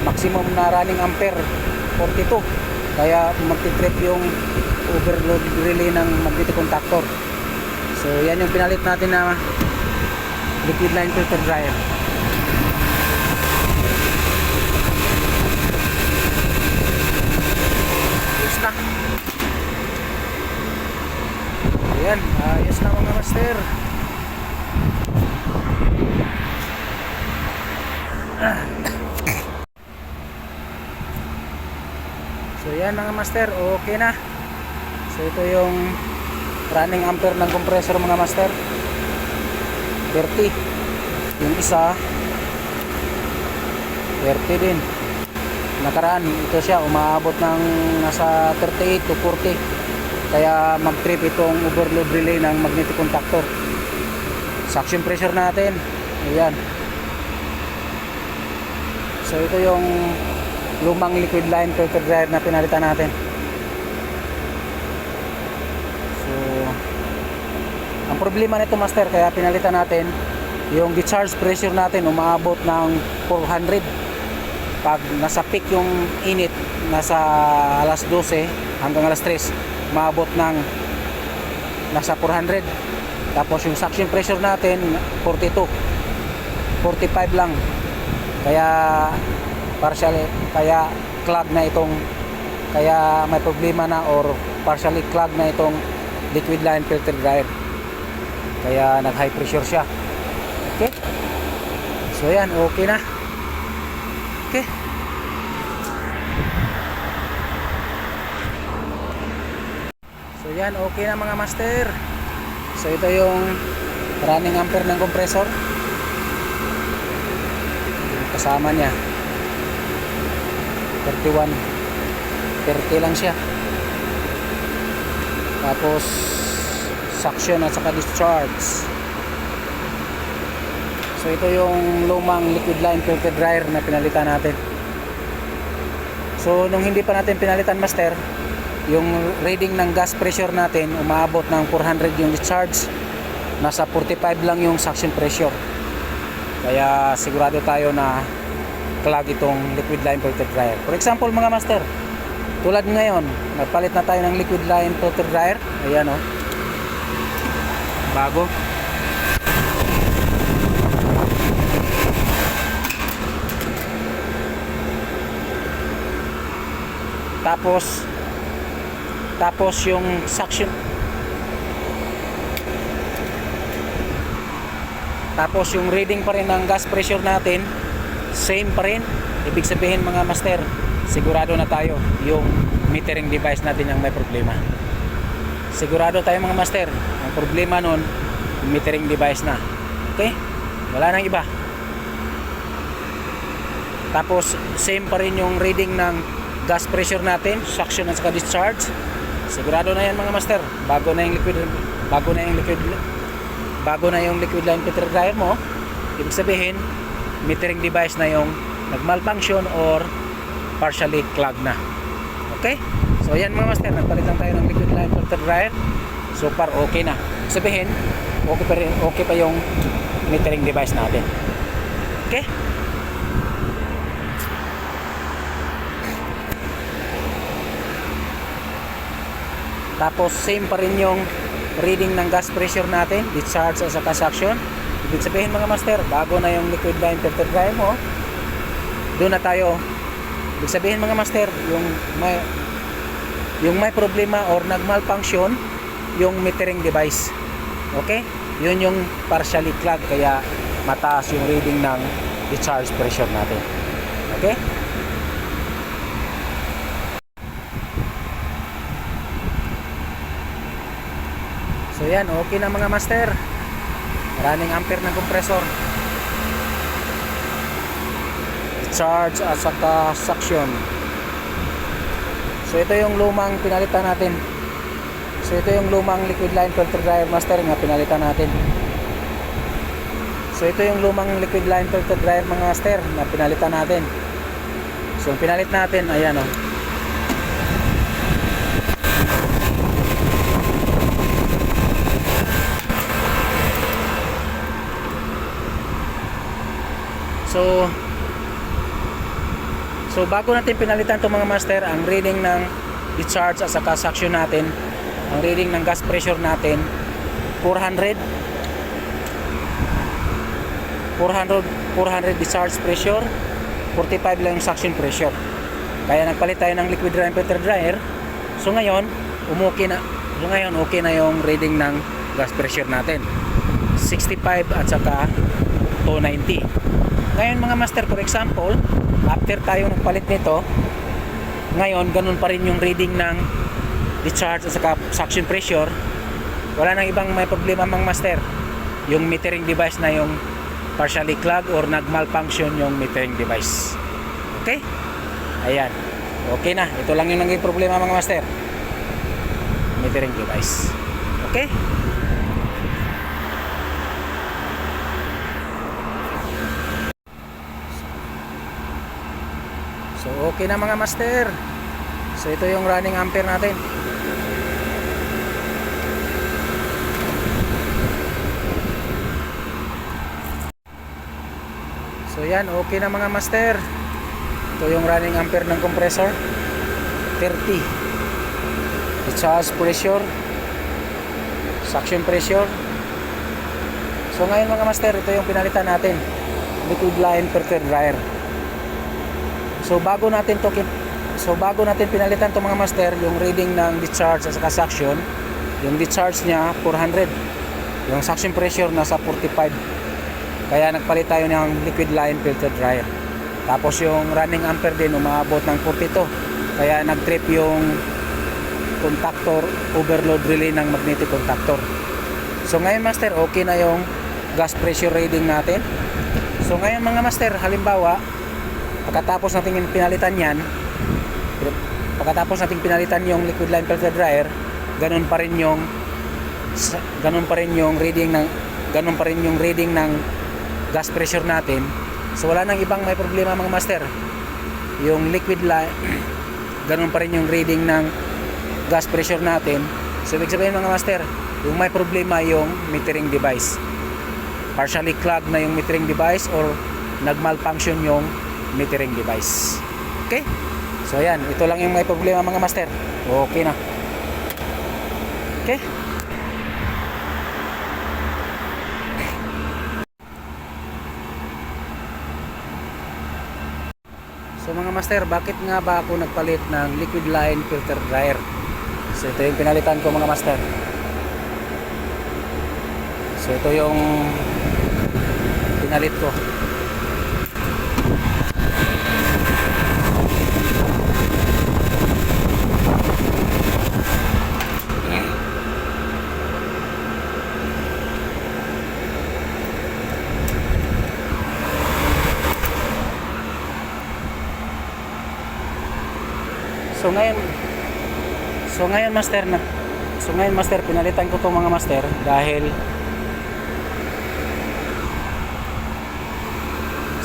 maximum na running ampere 42. Kaya magti-trip yung overload relay ng magnetic contactor. So yan yung pinalit natin na liquid line filter dryer. Ayos na. Ayan, ayos na mga master. So yan mga master, okay na. So ito yung running ampere ng compressor mga master, 30. Yung isa 30 din. Nakaraan ito siya umaabot ng nasa 38 to 40. Kaya mag-trip itong overload relay ng magnetic contactor. Suction pressure natin, ayan. So ito yung lumang liquid line filter dryer na pinalitan natin. So ang problema nito master, kaya pinalitan natin, yung discharge pressure natin umaabot ng 400. Pag nasa peak yung init, nasa alas 12 hanggang alas 3, umaabot ng nasa 400. Tapos yung suction pressure natin 42, 45 lang. Kaya partially, kaya clog na itong, kaya may problema na or partially clog na itong liquid line filter dryer. Kaya nag high pressure siya. Okay, so yan, okay na. Okay, so yan, okay na mga master. So ito yung running ampere ng compressor, kasama niya 31, 30 lang siya. Tapos suction at saka discharge. So ito yung lumang liquid line filter dryer na pinalitan natin. So nung hindi pa natin pinalitan master, yung reading ng gas pressure natin umaabot ng 400 yung discharge, nasa 45 lang yung suction pressure. Kaya sigurado tayo na clog itong liquid line filter dryer. For example mga master, tulad ngayon, nagpalit na tayo ng liquid line filter dryer. Ayan o, bago. Tapos Tapos yung suction, tapos yung reading pa rin ng gas pressure natin same pa rin. Ibig sabihin mga master, sigurado na tayo yung metering device natin ang may problema. Sigurado tayo mga master, ang problema nun yung metering device na. Okay, wala nang iba. Tapos same pa rin yung reading ng gas pressure natin, suction at saka discharge. Sigurado na yan mga master. Bago na yung liquid line filter dryer mo, ibig sabihin metering device na yung nag-malfunction or partially clogged na. Okay? So yan mga master, nagpalit lang tayo ng liquid line filter dryer. So far okay na. Sabihin, okay pa yung metering device natin. Okay? Tapos same pa rin yung reading ng gas pressure natin, discharge at saka suction. Ibig sabihin mga master, bago na yung liquid line filter dryer mo, doon na tayo. Ibig sabihin mga master, yung may problema or nag-malfunction yung metering device. Okay? Yun yung partially clogged, kaya mataas yung reading ng discharge pressure natin. Okay? So yan, okay na mga master. Running ampere ng compressor, discharge at saka suction. So ito yung lumang pinalitan natin. So ito yung lumang liquid line filter dryer master nga pinalitan natin. So ito yung lumang liquid line filter dryer mga master na pinalitan natin. So yung pinalit natin, ayan o. So bago natin pinalitan itong mga master, ang reading ng discharge at saka suction natin, ang reading ng gas pressure natin 400 discharge pressure, 45 lang yung suction pressure. Kaya nagpalit tayo ng liquid line filter dryer. So ngayon okay na yung reading ng gas pressure natin 65 at saka 290. Ngayon mga master, for example, after tayo nagpalit nito, ngayon ganun pa rin yung reading ng discharge at saka suction pressure. Wala nang ibang may problema mga master. Yung metering device na yung partially clogged or nag-malfunction yung metering device. Okay? Ayan. Okay na. Ito lang yung naging problema mga master. Metering device. Okay? So okay na mga master. So ito yung running ampere natin. So yan, okay na mga master. Ito yung running ampere ng compressor 30. Discharge pressure, suction pressure. So ngayon mga master, ito yung pinalitan natin, liquid line filter dryer. So bago natin pinalitan to mga master, yung reading ng discharge at saka suction, yung discharge niya 400, yung suction pressure nasa 45. Kaya nagpalit tayo ng liquid line filter dryer. Tapos yung running ampere din umaabot ng 42. Kaya nag-trip yung contactor, overload relay ng magnetic contactor. So ngayon master, okay na yung gas pressure reading natin. So ngayon mga master, halimbawa pagkatapos natin pinalitan yung liquid line filter dryer, ganun pa rin yung reading ng gas pressure natin. So wala nang ibang may problema mga master. Yung liquid line ganun pa rin yung reading ng gas pressure natin. So ibig sabihin mga master, yung may problema yung metering device. Partially clogged na yung metering device or nag-malfunction yung metering device. Okay? So ayan, ito lang yung may problema mga master. Okay na. Okay? So mga master, bakit nga ba ako nagpalit ng liquid line filter dryer? So ito yung pinalitan ko mga master. So ito yung pinalit ko. So ngayon master pinalitan ko 'tong mga master dahil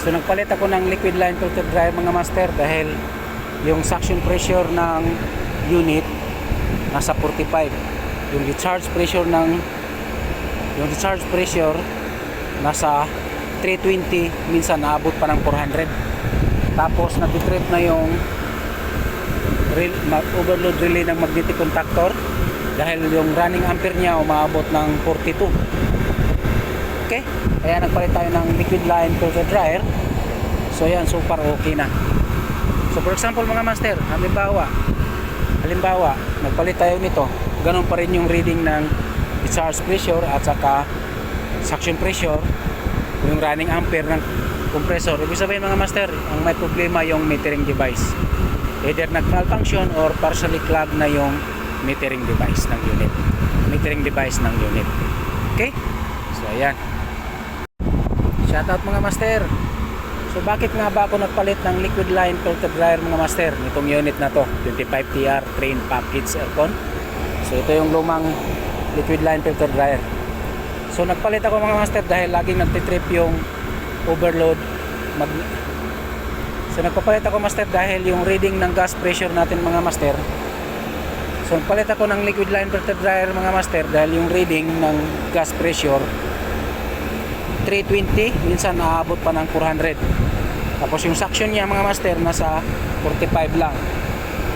nagpalit ako ng liquid line filter dryer mga master dahil yung suction pressure ng unit nasa 45. Yung discharge pressure nasa 320, minsan naabot pa ng 400. Tapos nag-trip na yung overload relay ng magnetic contactor dahil yung running ampere niya umaabot ng 42. Okay, kaya nagpalit tayo ng liquid line filter dryer. So yan, super okay na. So for example mga master, halimbawa nagpalit tayo nito, ganun pa rin yung reading ng discharge pressure at saka suction pressure, yung running ampere ng compressor. Ibig sabihin mga master, ang may problema yung metering device, either nag-malfunction or partially clogged na yung metering device ng unit. Okay? So ayan. Shoutout mga master. So bakit nga ba ako nagpalit ng liquid line filter dryer mga master nitong unit na to, 25TR Train Package Aircon. So ito yung lumang liquid line filter dryer. So nagpalit ako mga master dahil laging nagtitrip yung overload So nagpapalit ako master dahil yung reading ng gas pressure natin mga master. So nagpalit ako ng liquid line filter dryer mga master dahil yung reading ng gas pressure 320, minsan naabot pa ng 400. Tapos yung suction niya mga master nasa 45 lang.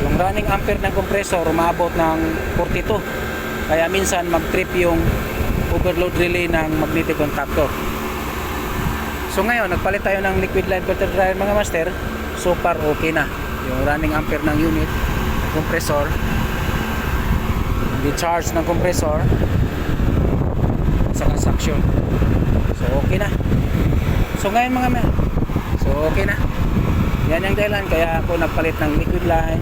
Yung running ampere ng compressor umabot ng 42. Kaya minsan mag-trip yung overload relay ng magnetic contactor. So ngayon nagpalit tayo ng liquid line filter dryer mga master. Super okay na yung running ampere ng unit, compressor, discharge ng compressor, saka suction. So okay na. So ngayon okay na. Yan yung dahilan kaya ako nagpalit ng liquid line.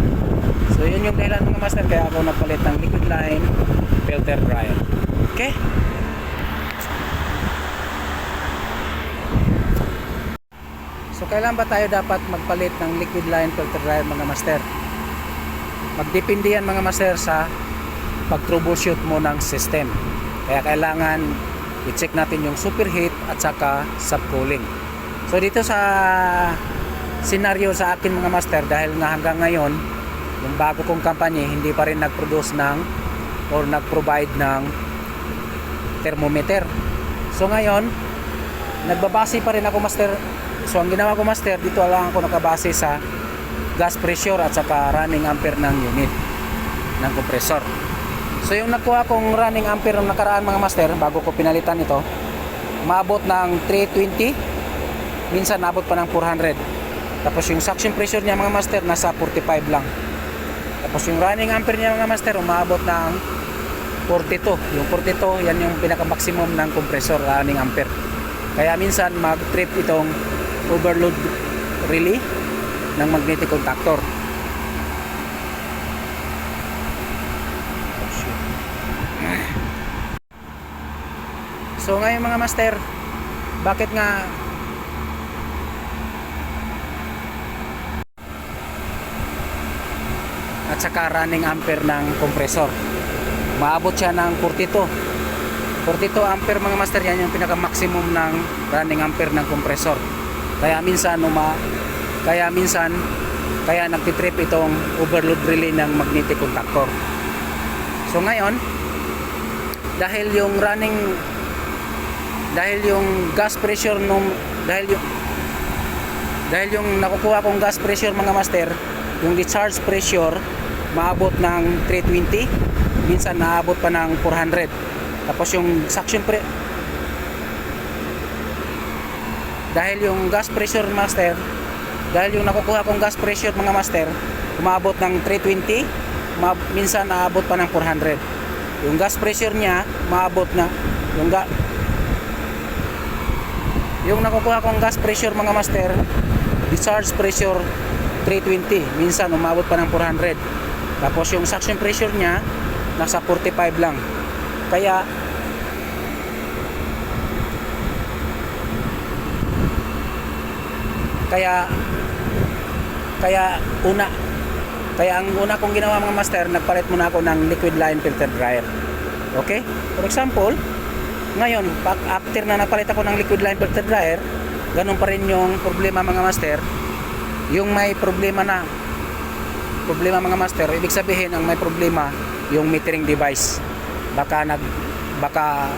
So yun yung dahilan mga master kaya ako nagpalit ng liquid line filter dryer. Okay? So kailan ba tayo dapat magpalit ng liquid line filter dryer mga master? Magdepende yan mga master sa pag-troubleshoot mo ng system. Kaya kailangan i-check natin yung superheat at saka subcooling. So dito sa scenario sa akin mga master, dahil nga hanggang ngayon yung bago kong company hindi pa rin nag-produce or nag-provide ng thermometer. So ngayon nagbabase pa rin ako master. So ang ginawa ko master, dito lang ako nakabase sa gas pressure at saka running ampere ng unit ng compressor. So yung nakuha kong running ampere ng nakaraan mga master, bago ko pinalitan ito, umabot ng 320, minsan nabot pa ng 400. Tapos yung suction pressure niya mga master nasa 45 lang. Tapos yung running ampere niya mga master umabot ng 42. Yung 42 yan yung pinaka maximum ng compressor running ampere. Kaya minsan mag-trip itong overload relay ng magnetic contactor. So ngayon mga master, bakit nga at saka running ampere ng compressor maabot siya ng 42 ampere mga master, yan yung pinaka maximum ng running ampere ng compressor. Kaya minsan nagtitrip itong overload relay ng magnetic contactor. So ngayon dahil yung gas pressure dahil yung nakukuha kong gas pressure mga master, yung discharge pressure maabot ng 320, minsan naabot pa ng 400. Tapos yung suction dahil yung gas pressure master, dahil yung nakukuha kong gas pressure mga master umabot ng 320, minsan naabot pa ng 400. Yung gas pressure niya maabot na yung nakukuha kong gas pressure mga master, discharge pressure 320, minsan umabot pa ng 400. Tapos yung suction pressure niya nasa 45 lang. Kaya ang una kong ginawa mga master, nagpalit muna ako ng liquid line filter dryer. Okay? For example, ngayon, after na nagpalit ako ng liquid line filter dryer, ganun pa rin yung problema mga master. Yung may problema mga master, ibig sabihin ang may problema yung metering device. Baka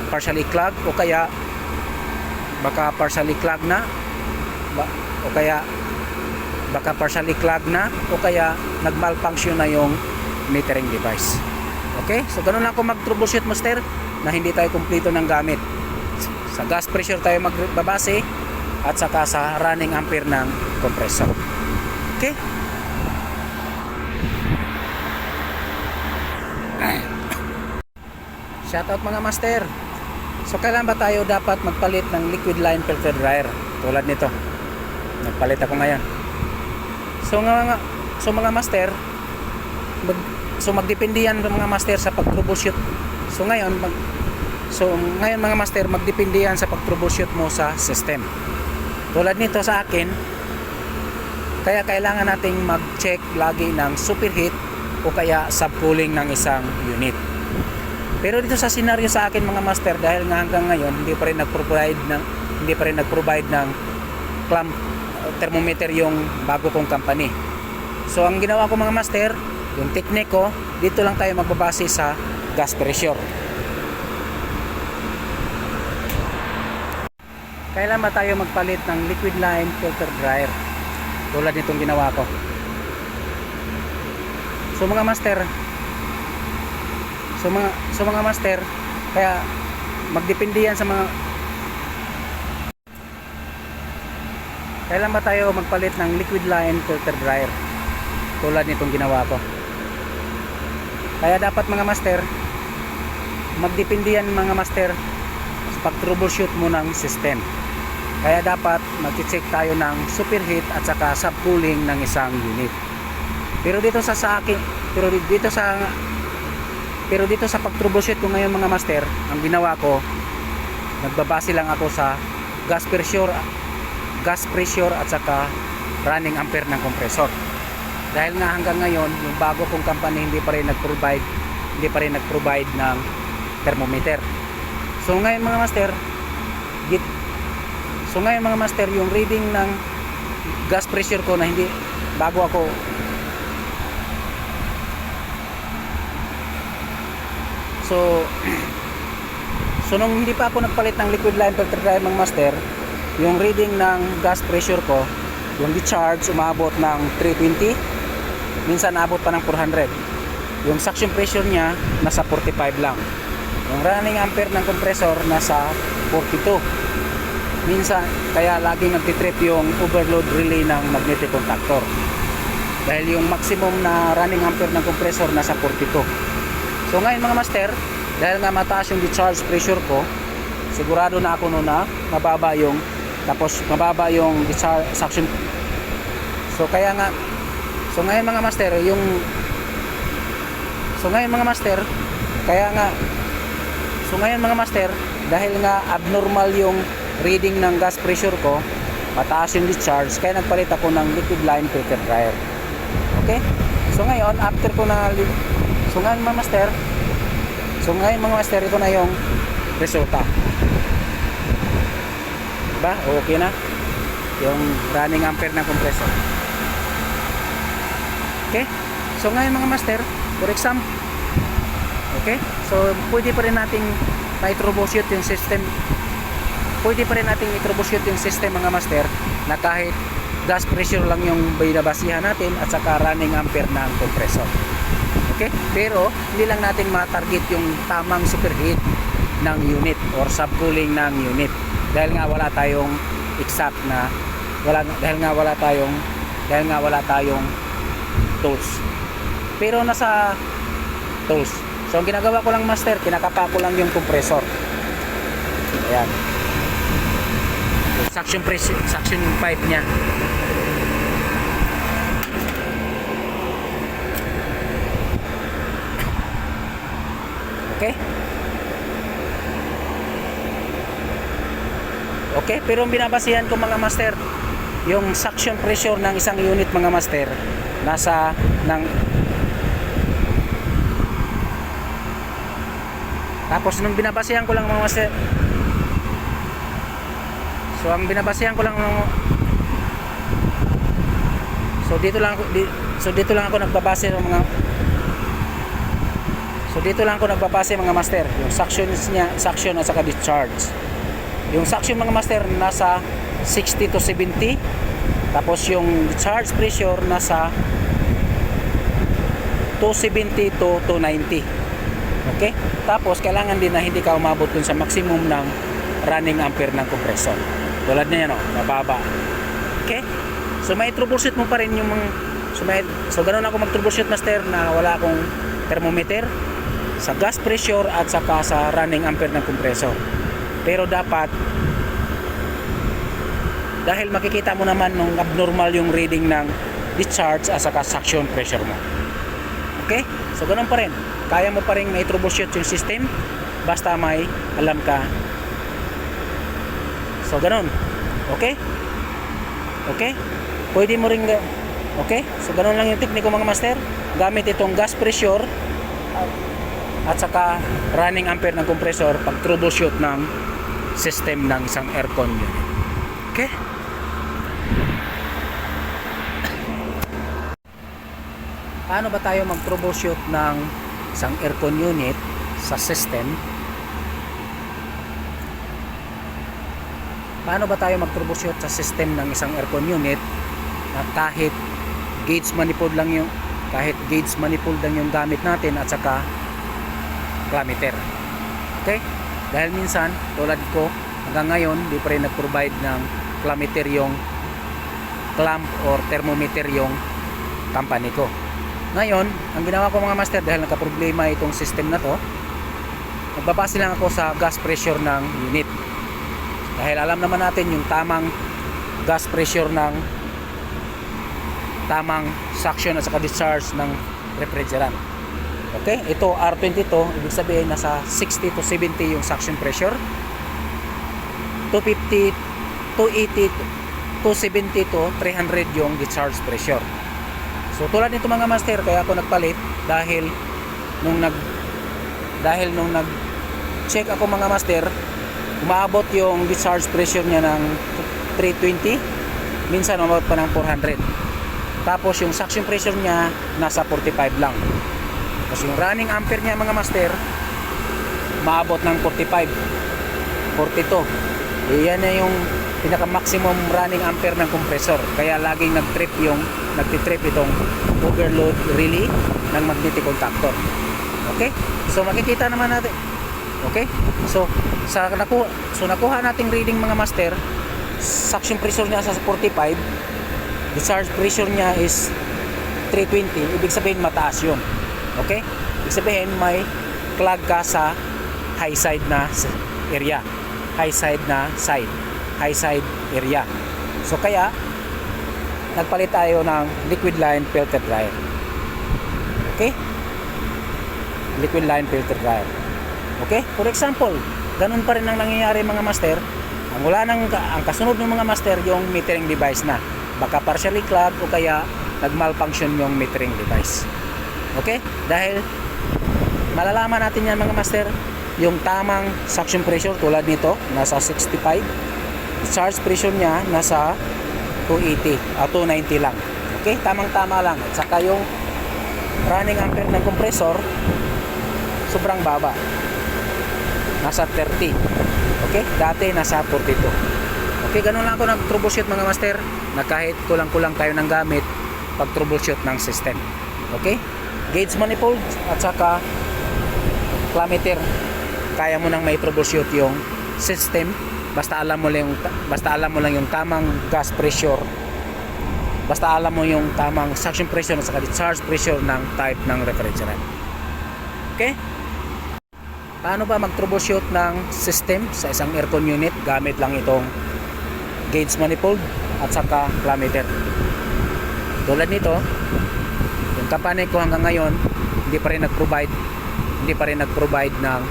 partially clogged o kaya nag-malfunction na yung metering device. Okay? So ganun lang ako mag-troubleshoot master, na hindi tayo kumpleto ng gamit. Sa gas pressure tayo magbabase at saka sa running ampere ng compressor. Okay? Shoutout mga master. So kailan ba tayo dapat magpalit ng liquid line filter dryer? Tulad nito. Nagpalit ako ngayon. So mga master, magdepende yan mga master sa pag-troubleshoot. So ngayon mga master, magdepende yan sa pag-troubleshoot mo sa system. Tulad nito sa akin, kaya kailangan nating mag-check lagi ng superheat o kaya subcooling ng isang unit. Pero dito sa senaryo sa akin mga master, dahil nga hanggang ngayon hindi pa rin nag-provide ng clamp thermometer yung bago kong company. So ang ginawa ko mga master, yung technique ko, dito lang tayo magbabase sa gas pressure. Kailan ba tayo magpalit ng liquid line filter dryer? Tulad nitong ginawa ko. So mga master, kaya magdepende yan sa mga. Kailan ba tayo magpalit ng liquid line filter dryer? Tulad nitong ginawa ko. Kaya dapat mga master, magdepende yan mga master sa pag-troubleshoot mo ng system. Kaya dapat mag-check tayo ng superheat at saka subcooling ng isang unit. Pero dito sa pag-troubleshoot ko ngayon mga master, ang ginawa ko, nagbabase lang ako sa gas pressure at saka running ampere ng compressor. Dahil nga hanggang ngayon, yung bago kong company hindi pa rin nag-provide ng thermometer. So ngayon mga master, yung reading ng gas pressure ko na hindi bago ako So nung hindi pa ako nagpalit ng liquid line filter dryer mga master, yung reading ng gas pressure ko, yung discharge umabot ng 320, minsan abot pa ng 400. Yung suction pressure niya nasa 45 lang. Yung running ampere ng compressor nasa 42. Minsan kaya laging nagtitrip yung overload relay ng magnetic contactor. Dahil yung maximum na running ampere ng compressor nasa 42. So ngayon mga master, dahil nga mataas yung discharge pressure ko, sigurado na ako noon na mababa yung discharge suction. So ngayon mga master, dahil nga abnormal yung reading ng gas pressure ko, mataas yung discharge, kaya nagpalit ako ng liquid line filter dryer. Okay? So ngayon mga master, ito na yung resulta. Diba? Okay na yung running ampere ng compressor. Okay? So ngayon mga master, for example, okay? So pwede pa rin nating i-troubleshoot yung system. Mga master, na kahit gas pressure lang yung binabasihan natin at saka running ampere ng compressor. Okay? Pero hindi lang natin ma-target yung tamang superheat ng unit or subcooling ng unit. Dahil nga wala tayong exact na dahil nga wala tayong tools. Pero nasa tools. So ang ginagawa ko lang master, kinakapa ko lang yung compressor. Ayan. Yung suction pipe niya. Okay? Okay, pero ang binabasihan ko mga master, yung suction pressure ng isang unit mga master, nasa ng tapos nung binabasihan ko lang mga master, so ang binabasihan ko lang so dito lang ako nagbabase ng mga mga master, yung suction niya, suction at saka discharge. Yung suction mga master nasa 60 to 70, tapos yung discharge pressure nasa 270 to 290. Okay? Tapos kailangan din na hindi ka umabot dun sa maximum ng running ampere ng compressor. Tulad niya, no, mababa. Okay? So may troubleshoot mo pa rin yung mga so ganoon ako mag-troubleshoot master na wala akong thermometer sa gas pressure at saka sa running ampere ng compressor. Pero dapat, dahil makikita mo naman nung abnormal yung reading ng discharge at saka suction pressure mo. Okay? So ganoon pa rin. Kaya mo pa rin may troubleshoot yung system basta may alam ka. So ganoon. Okay? Okay? Pwede mo rin okay? So ganoon lang yung tekniko mga master. Gamit itong gas pressure at saka running ampere ng compressor pag troubleshoot ng system ng isang aircon unit. Okay? Paano ba tayo mag-troubleshoot ng isang aircon unit sa system? Paano ba tayo mag-troubleshoot sa system ng isang aircon unit na kahit gauge manifold lang yung gamit natin at saka clammeter. Okay? Dahil minsan, tulad ko, hanggang ngayon, di pa rin nag-provide ng clammeter yung clamp or thermometer yung company ko. Ngayon, ang ginawa ko mga master, dahil nagka-problema itong system na to, nagbabase lang ako sa gas pressure ng unit. Dahil alam naman natin yung tamang gas pressure ng tamang suction at saka discharge ng refrigerant. Okay, ito R22, ibig sabihin nasa 60 to 70 yung suction pressure, 250, 280, 270 to 300 yung discharge pressure. So tulad nito mga master, kaya ako nagpalit dahil nung nag check ako mga master, umaabot yung discharge pressure niya ng 320, minsan umabot pa ng 400. Tapos yung suction pressure niya nasa 45 lang. Tapos yung running ampere niya mga master, maabot ng 45, 42. Yan na yung pinaka maximum running ampere ng compressor. Kaya laging nagtitrip itong overload relay ng magnetic contactor. Okay? So makikita naman natin. Okay? So nakuha nating reading mga master, suction pressure niya sa 45, discharge pressure niya is 320, ibig sabihin mataas yun. Okay? Ibig sabihin may clog ka sa high side na area, high side area. So kaya nagpalit tayo ng liquid line filter dryer. Okay? Liquid line filter dryer. Okay? For example, ganun pa rin ang nangyayari mga master. Ang kasunod ng mga master yung metering device na baka partially clogged o kaya nagmalfunction yung metering device. Okay? Dahil malalaman natin yan mga master, yung tamang suction pressure tulad nito nasa 65, discharge pressure niya nasa 280 at 290 lang. Okay? Tamang-tama lang. At saka yung running ampere ng compressor sobrang baba, nasa 30. Okay? Dati nasa 42. Okay? Ganun lang ako nag-troubleshoot mga master, na kahit kulang-kulang tayo ng gamit pag troubleshoot ng system. Okay? Gauge manifold at saka clammeter, kaya mo nang may troubleshoot yung system basta alam mo lang yung tamang gas pressure, basta alam mo yung tamang suction pressure at saka discharge pressure ng type ng refrigerant. Okay? Paano ba mag-troubleshoot ng system sa isang aircon unit gamit lang itong gauge manifold at saka clammeter? Tulad nito, yung company ko hanggang ngayon hindi pa rin nag-provide ng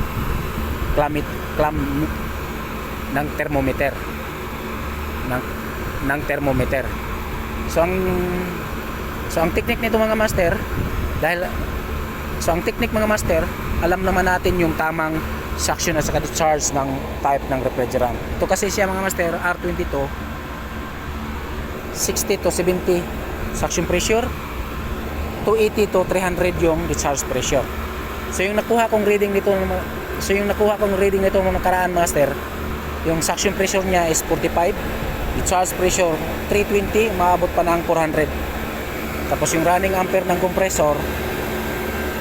ng thermometer ng thermometer. So ang technique nito mga master, ang technique mga master, alam naman natin yung tamang suction at saka discharge ng type ng refrigerant. Ito kasi siya mga master, R22, 60 to 70 suction pressure, 280 to 300 yung discharge pressure. So yung nakuha kong reading nito nung nakaraan master, yung suction pressure niya is 45, discharge pressure 320, maabot pa ng 400. Tapos yung running ampere ng compressor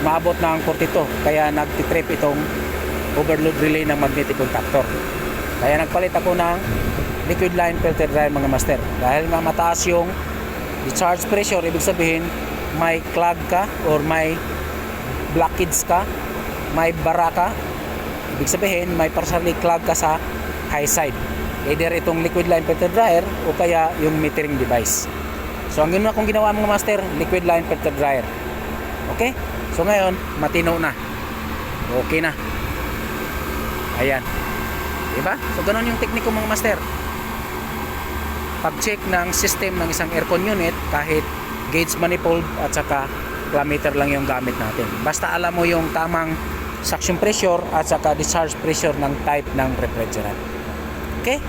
maabot ng 42, kaya nagtitrip itong overload relay ng magnetic contactor. Kaya nagpalit ako ng liquid line filter dryer mga master. Dahil nga mataas yung discharge pressure, ibig sabihin may clog ka or may blockage ka, may bara ka, ibig sabihin may partially clog ka sa high side. Either itong liquid line filter dryer o kaya yung metering device. So ang ginawa kong ginawa mga master, liquid line filter dryer. Okay? So ngayon, matino na. Okay na. Ayan. Diba? So ganun yung tekniko mga master. Pag-check ng system ng isang aircon unit, kahit gauge manifold at saka clammeter lang yung gamit natin. Basta alam mo yung tamang suction pressure at saka discharge pressure ng type ng refrigerant. Okay?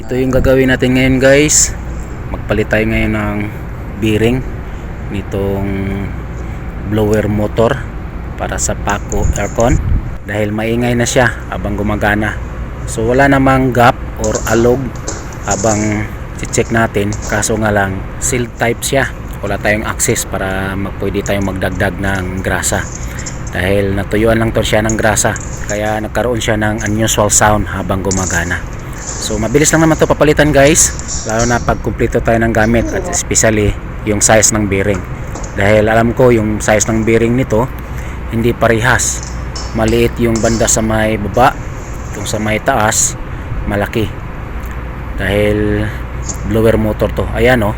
Ito yung gagawin natin ngayon guys. Magpalit tayo ngayon ng bearing nitong blower motor para sa Paco aircon dahil maingay na siya habang gumagana. So wala namang gap or alog habang check natin, kaso nga lang sealed type siya. Wala tayong access para pwede tayong magdagdag ng grasa dahil natuyuan lang to siya ng grasa, kaya nagkaroon siya ng unusual sound habang gumagana. So mabilis lang naman to papalitan guys, lalo na pag kumpleto tayo ng gamit, at especially yung size ng bearing, dahil alam ko yung size ng bearing nito hindi parehas. Maliit yung banda sa may baba, yung sa may taas malaki dahil blower motor to. Ayan oh,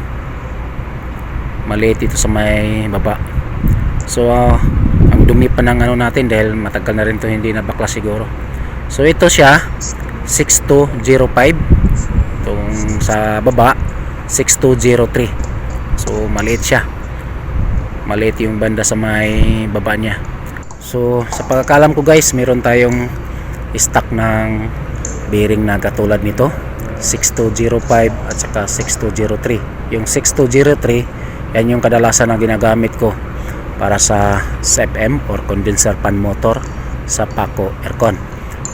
maliit ito sa may baba. So ang dumi pa ng ano natin dahil matagal na rin to hindi nabaklas siguro. So ito siya 6205, itong sa baba 6203. So maliit siya, maliit yung banda sa may baba niya. So sa pagkakalam ko guys, meron tayong stock ng bearing na katulad nito 6205 at saka 6203. Yung 6203 yan yung kadalasan na ginagamit ko para sa FM or condenser fan motor sa Paco aircon.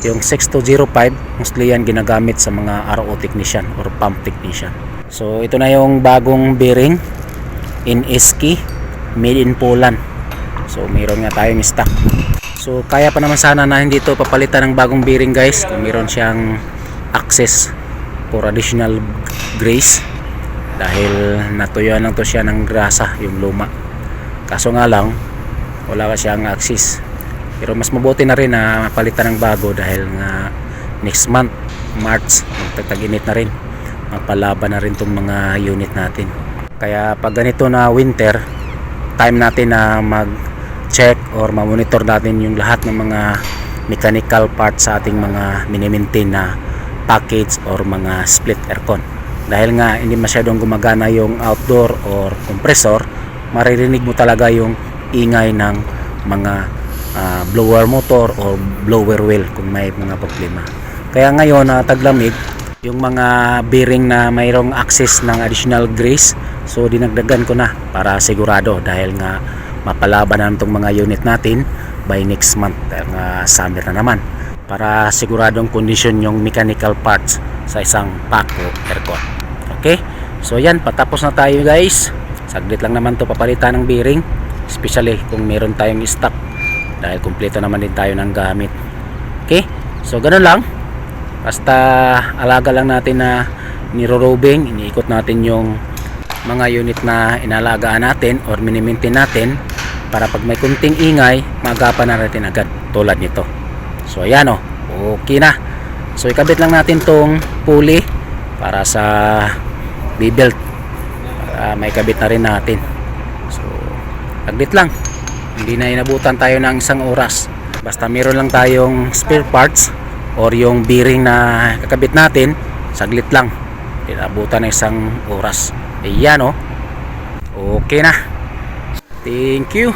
Yung 6205 mostly yan ginagamit sa mga RO technician or pump technician. So ito na yung bagong bearing in Eski, made in Poland. So mayroon nga tayong stock. So kaya pa naman sana na hindi ito papalitan ng bagong bearing guys kung mayroon siyang access for additional grease, dahil natuyuan lang to siya ng grasa yung luma. Kaso nga lang wala ka siyang access, pero mas mabuti na rin na mapalitan ng bago dahil nga next month March magtataginit na rin, mapalaban na rin tong mga unit natin. Kaya pag ganito na winter, time natin na mag check or ma-monitor natin yung lahat ng mga mechanical parts sa ating mga mini-maintain na package or mga split aircon. Dahil nga hindi masyadong gumagana yung outdoor or compressor, maririnig mo talaga yung ingay ng mga blower motor or blower wheel kung may mga problema. Kaya ngayon taglamig, yung mga bearing na mayroong access ng additional grease, so dinagdagan ko na para sigurado, dahil nga mapalaban na itong mga unit natin by next month, summer na naman, para siguradong condition yung mechanical parts sa isang Paco aircon. Okay, so yan, patapos na tayo guys. Saglit lang naman to papalitan ng bearing, especially kung meron tayong stock dahil kumpleto naman din tayo ng gamit. Okay, so ganun lang, basta alaga lang natin na niro-roving, iniikot natin yung mga unit na inalagaan natin or mini-maintain natin para pag may kunting ingay magapan na natin agad, tulad nito. So ayan o, okay na. So ikabit lang natin tong pulley para sa B-belt, para may kabit na rin natin. So aglit lang, hindi na inabutan tayo ng 1 oras. Basta meron lang tayong spare parts or yung bearing na kakabit natin, saglit lang, inabutan ng 1 oras. Ayan o, okay na. Thank you.